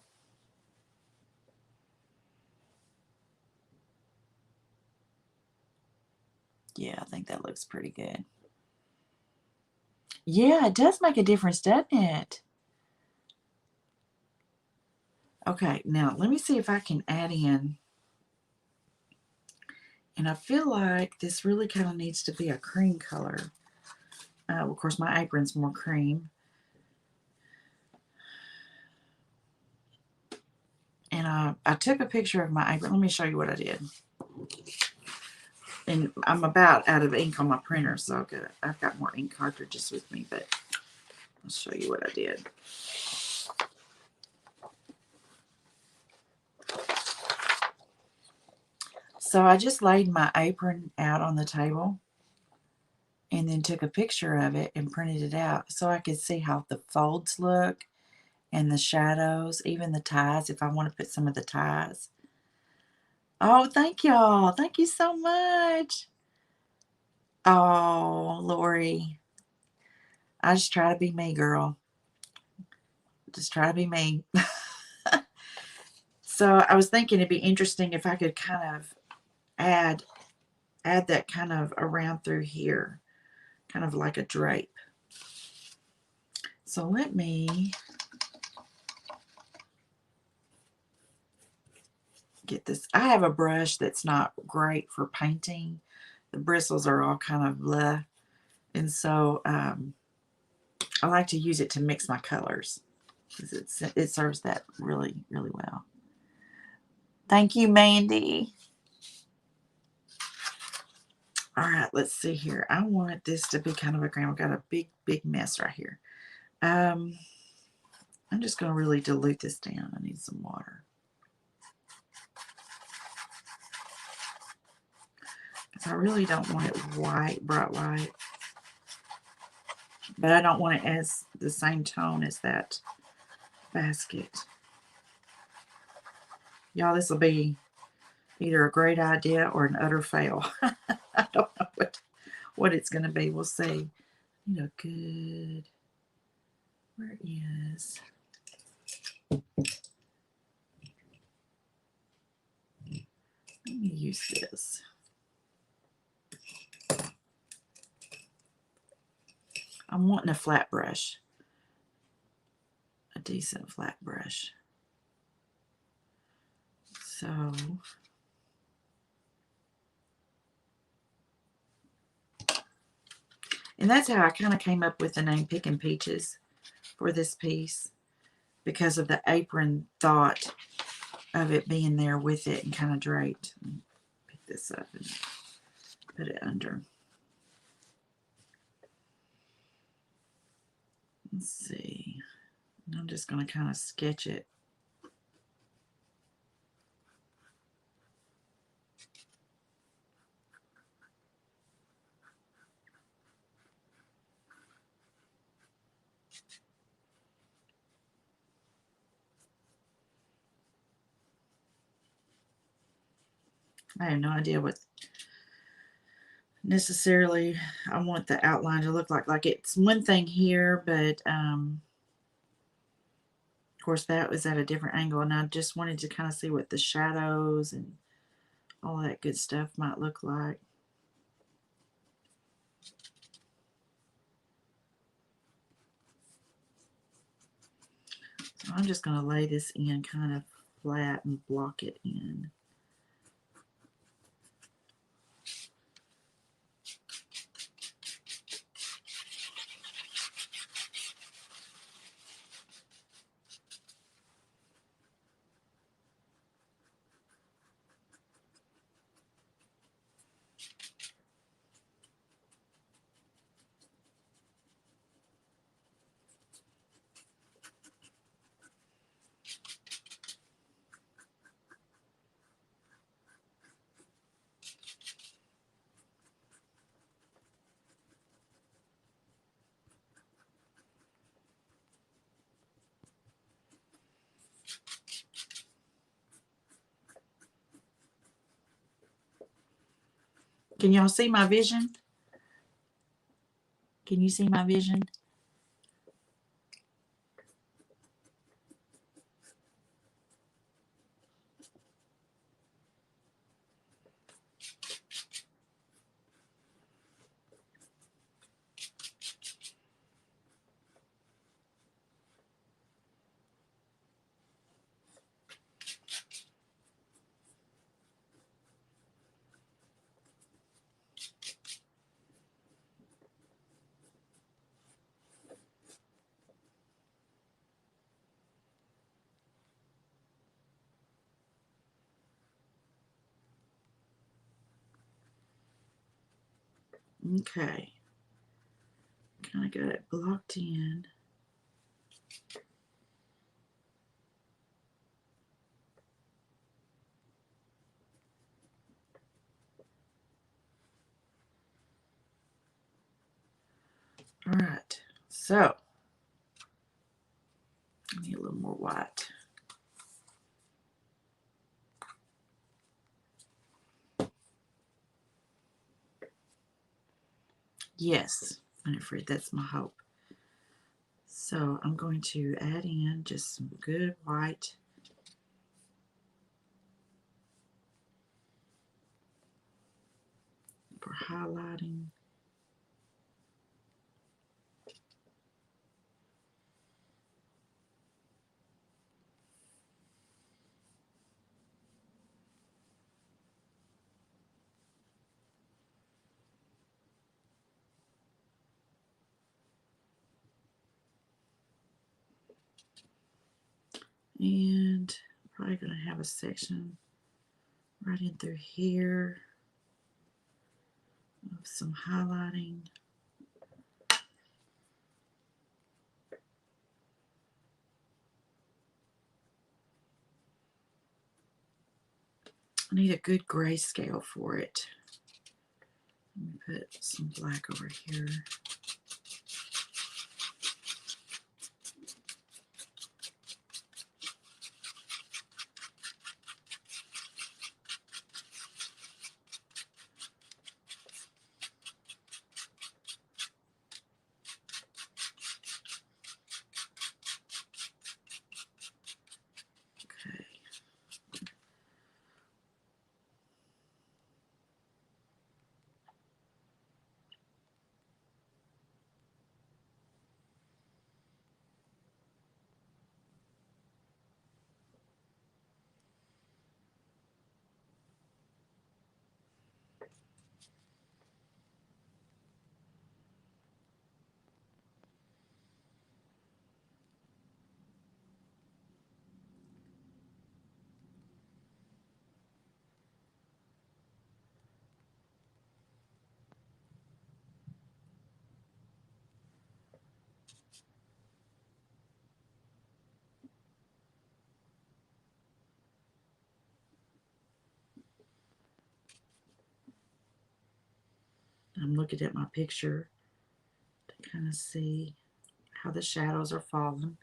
Yeah, I think that looks pretty good. Yeah, it does make a difference, doesn't it? Okay, now let me see if I can add in. And I feel like this really kind of needs to be a cream color. Of course, my apron's more cream. And I took a picture of my apron. Let me show you what I did. And I'm about out of ink on my printer, so I've got more ink cartridges with me, but I'll show you what I did. So I just laid my apron out on the table and then took a picture of it and printed it out so I could see how the folds look and the shadows, even the ties, if I want to put some of the ties. Oh, thank y'all. Thank you so much. Oh, Lori. I just try to be me, girl. Just try to be me. So I was thinking it'd be interesting if I could kind of add that kind of around through here, kind of like a drape. So let me get this. I have a brush that's not great for painting. The bristles are all kind of blah. And so I like to use it to mix my colors because it serves that really, really well. Thank you, Mandy. All right, let's see here. I want this to be kind of a grand. We've got a big mess right here. I'm just going to really dilute this down. I need some water. Because I really don't want it white, bright white. But I don't want it as the same tone as that basket. Y'all, this will be either a great idea or an utter fail. I don't know what it's going to be. We'll see. You know, good. Where is... Let me use this. I'm wanting a flat brush. A decent flat brush. So... And that's how I kind of came up with the name Pickin' Peaches for this piece, because of the apron thought of it being there with it and kind of draped. Pick this up and put it under. Let's see. I'm just going to kind of sketch it. I have no idea what necessarily I want the outline to look like. Like, it's one thing here, but of course that was at a different angle, and I just wanted to kind of see what the shadows and all that good stuff might look like. So I'm just going to lay this in kind of flat and block it in. Can y'all see my vision? Can you see my vision? Okay. Kind of got it blocked in. All right. So, I need a little more white. Yes, Winifred, that's my hope. So I'm going to add in just some good white. For highlighting. And probably going to have a section right in through here. some highlighting. I need a good grayscale for it. Let me put some black over here. Okay. I'm looking at my picture to kind of see how the shadows are falling.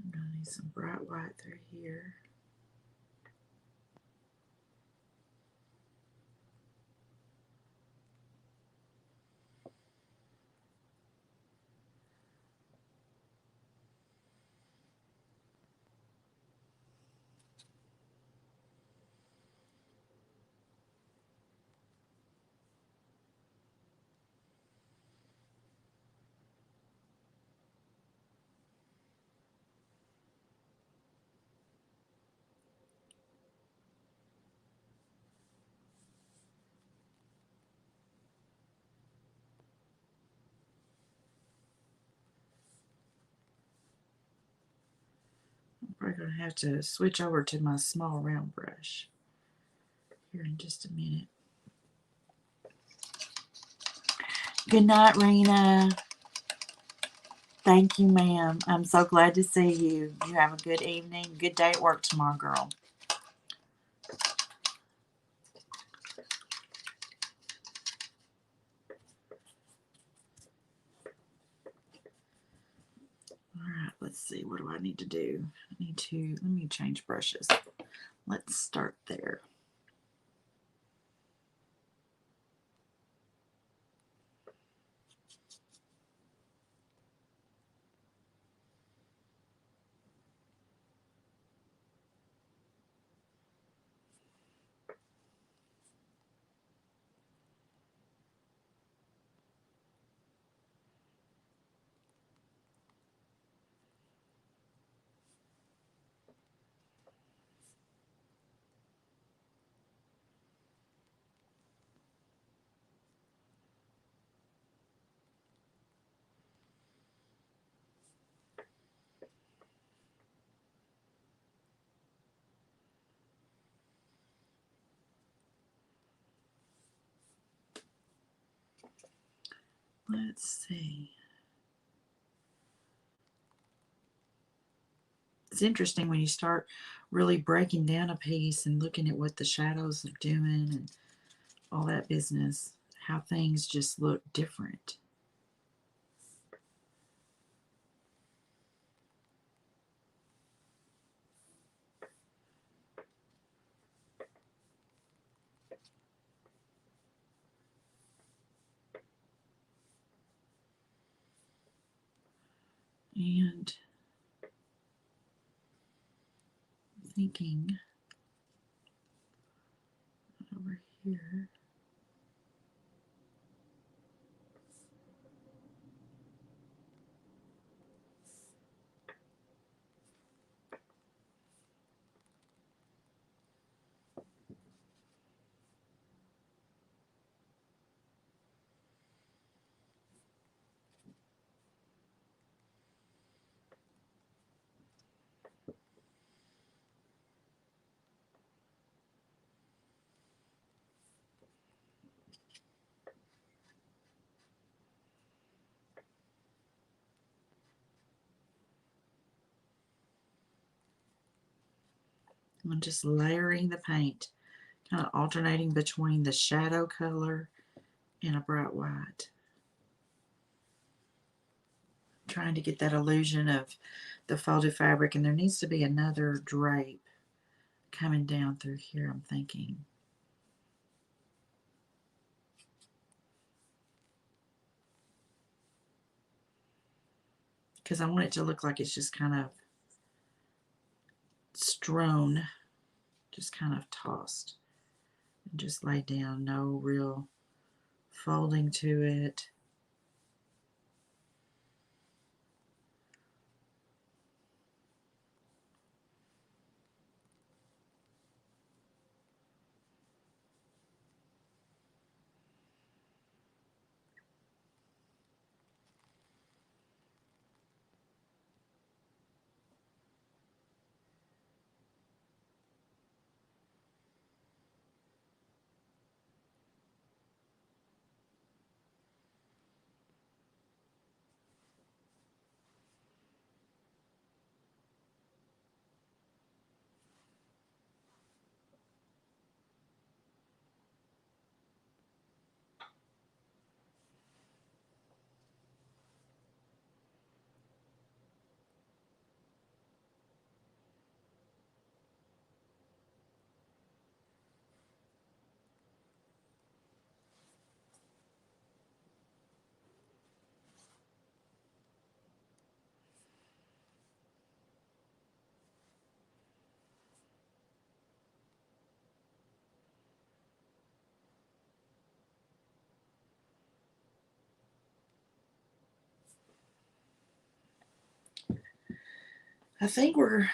I'm going to need some bright white through here. I'm probably going to have to switch over to my small round brush here in just a minute. Good night, Rena. Thank you, ma'am. I'm so glad to see you. You have a good evening. Good day at work tomorrow, girl. All right, let's see. What do I need to do? Let me change brushes. Let's start there. Let's see. It's interesting when you start really breaking down a piece and looking at what the shadows are doing and all that business, how things just look different. And thinking here. I'm just layering the paint, kind of alternating between the shadow color and a bright white. Trying to get that illusion of the folded fabric, and there needs to be another drape coming down through here, I'm thinking. Because I want it to look like it's just kind of strewn, just kind of tossed. And just lay down, no real folding to it. I think we're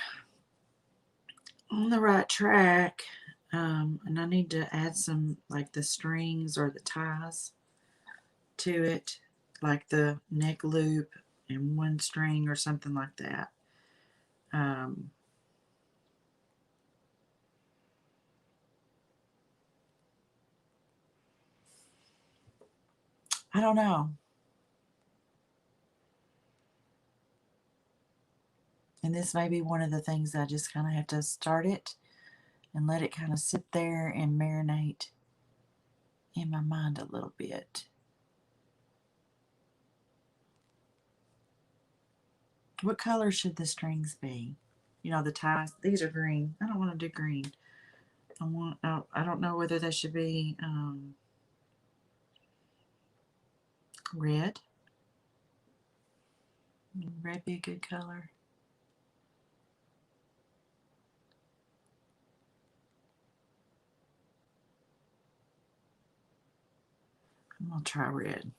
on the right track. And I need to add some, like the strings or the ties to it, like the neck loop and one string or something like that. I don't know. And this may be one of the things I just kind of have to start it and let it kind of sit there and marinate in my mind a little bit. What color should the strings be? You know, the ties. These are green. I don't want to do green. I don't know whether they should be red. Red be a good color. I'm gonna try red.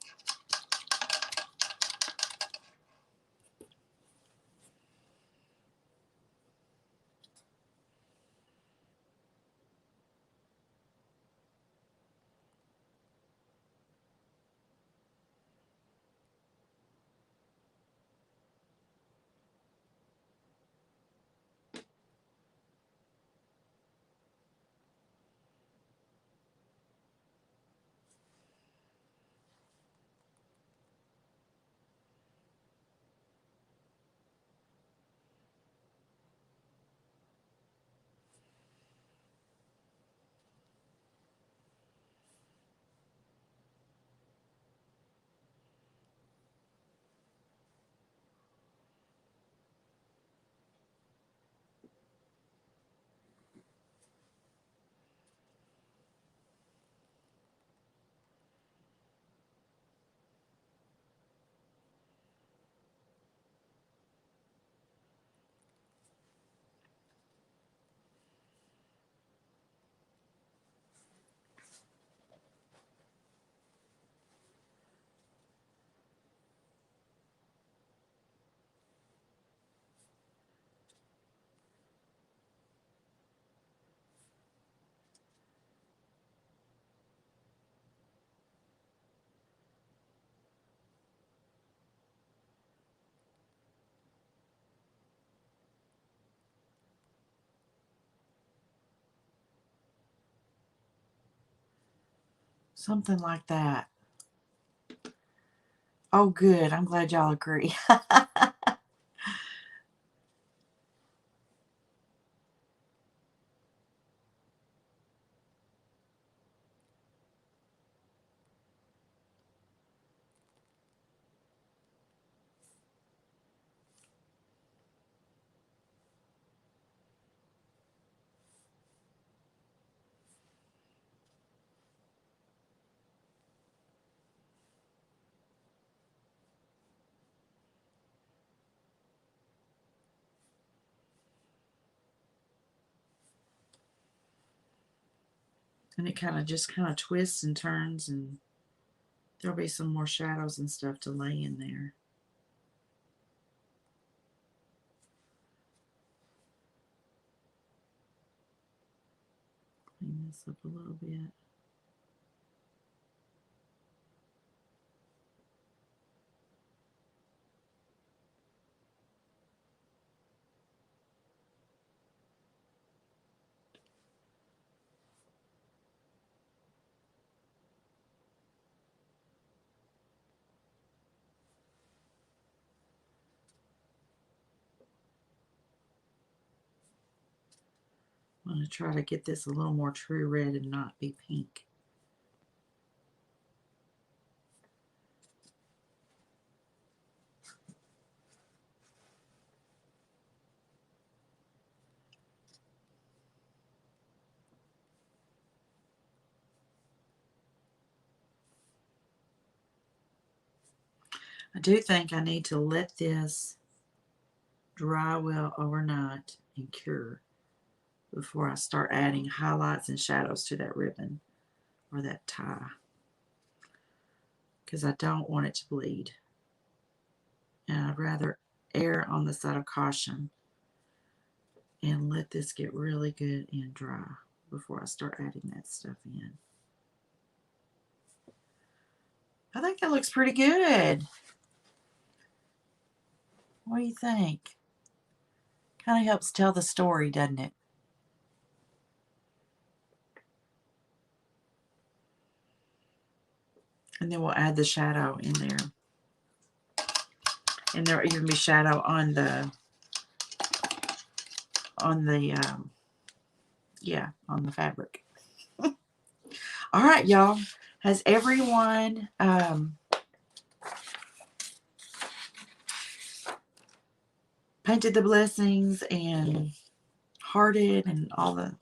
Something like that. Oh, good. I'm glad y'all agree. And it just kind of twists and turns, and there'll be some more shadows and stuff to lay in there. Clean this up a little bit. I'm going to try to get this a little more true red and not be pink. I do think I need to let this dry well overnight and cure before I start adding highlights and shadows to that ribbon or that tie, because I don't want it to bleed. And I'd rather err on the side of caution and let this get really good and dry before I start adding that stuff in. I think that looks pretty good. What do you think? Kind of helps tell the story, doesn't it? And then we'll add the shadow in there. And there'll even be shadow on the fabric. All right, y'all. Has everyone painted the blessings and hearted and all the...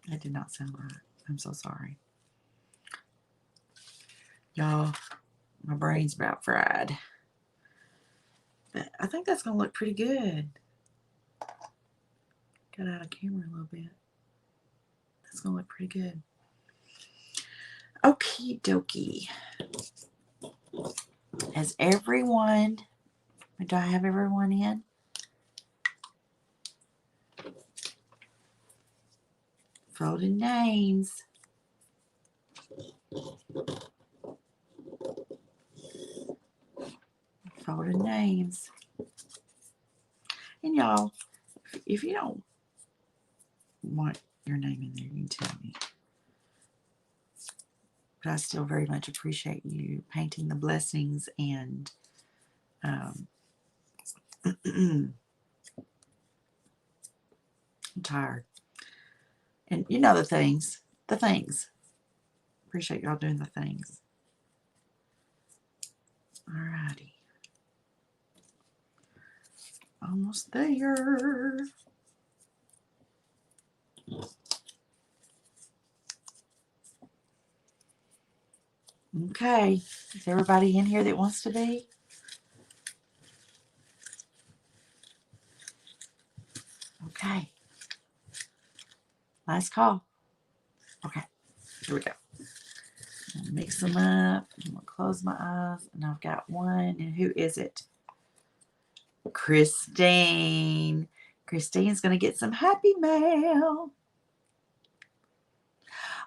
That did not sound right. I'm so sorry. Y'all, my brain's about fried. But I think that's going to look pretty good. Got out of camera a little bit. That's going to look pretty good. Okie dokie. Has everyone... Do I have everyone in? Folded names. Folded names. And y'all, if you don't want your name in there, you can tell me. But I still very much appreciate you painting the blessings and I'm tired. And you know the things. The things. Appreciate y'all doing the things. Alrighty. Almost there. Okay. Is everybody in here that wants to be? Okay. Last call. Okay. Here we go. I'm gonna mix them up. I'm going to close my eyes. And I've got one. And who is it? Christine. Christine's going to get some happy mail.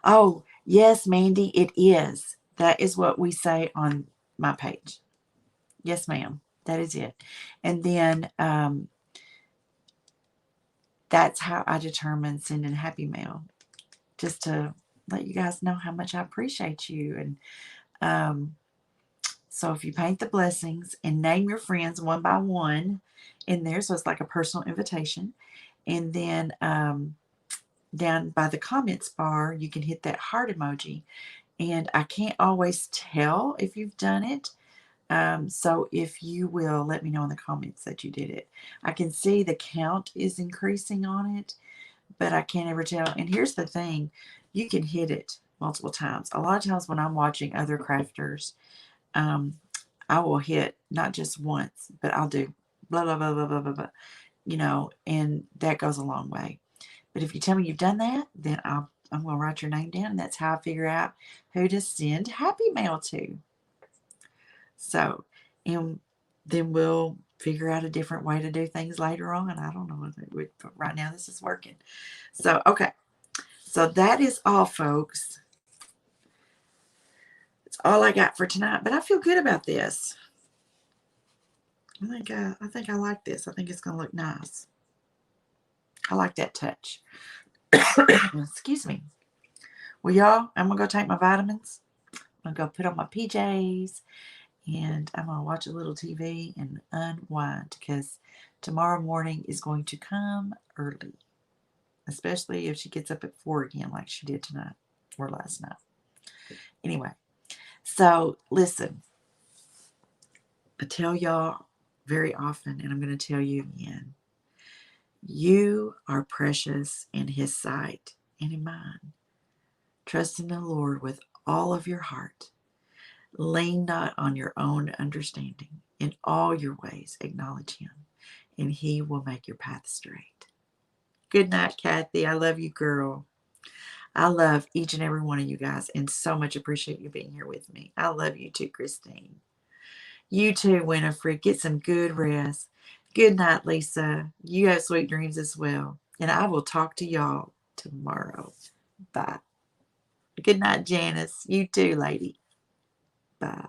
Oh, yes, Mandy, it is. That is what we say on my page. Yes, ma'am. That is it. And then that's how I determine sending happy mail. Just to let you guys know how much I appreciate you. And so if you paint the blessings and name your friends one by one in there, so it's like a personal invitation. And then down by the comments bar, you can hit that heart emoji. And I can't always tell if you've done it. So if you will let me know in the comments that you did it. I can see the count is increasing on it, but I can't ever tell. And here's the thing, you can hit it multiple times. A lot of times when I'm watching other crafters, I will hit not just once, but I'll do blah, blah, blah, blah, blah, blah, blah, and that goes a long way. But if you tell me you've done that, then I'm going to write your name down, and that's how I figure out who to send Happy Mail to. So, and then we'll figure out a different way to do things later on. I don't know, but right now this is working. So, okay. So that is all, folks. It's all I got for tonight, but I feel good about this. I think I like this. I think it's going to look nice. I like that touch. Excuse me. Well, y'all, I'm going to go take my vitamins. I'm going to go put on my PJs, and I'm going to watch a little TV and unwind, because tomorrow morning is going to come early, especially if she gets up at 4 again like she did tonight or last night. Anyway, so listen, I tell y'all very often, and I'm going to tell you again, you are precious in His sight and in mine. Trust in the Lord with all of your heart. Lean not on your own understanding. In all your ways acknowledge Him, and He will make your path straight. Good night, Kathy. I love you, girl. I love each and every one of you guys, and so much appreciate you being here with me. I love you too, Christine. You too, Winifred. Get some good rest. Good night, Lisa. You have sweet dreams as well. And I will talk to y'all tomorrow. Bye. Good night, Janice. You too, lady. Bye.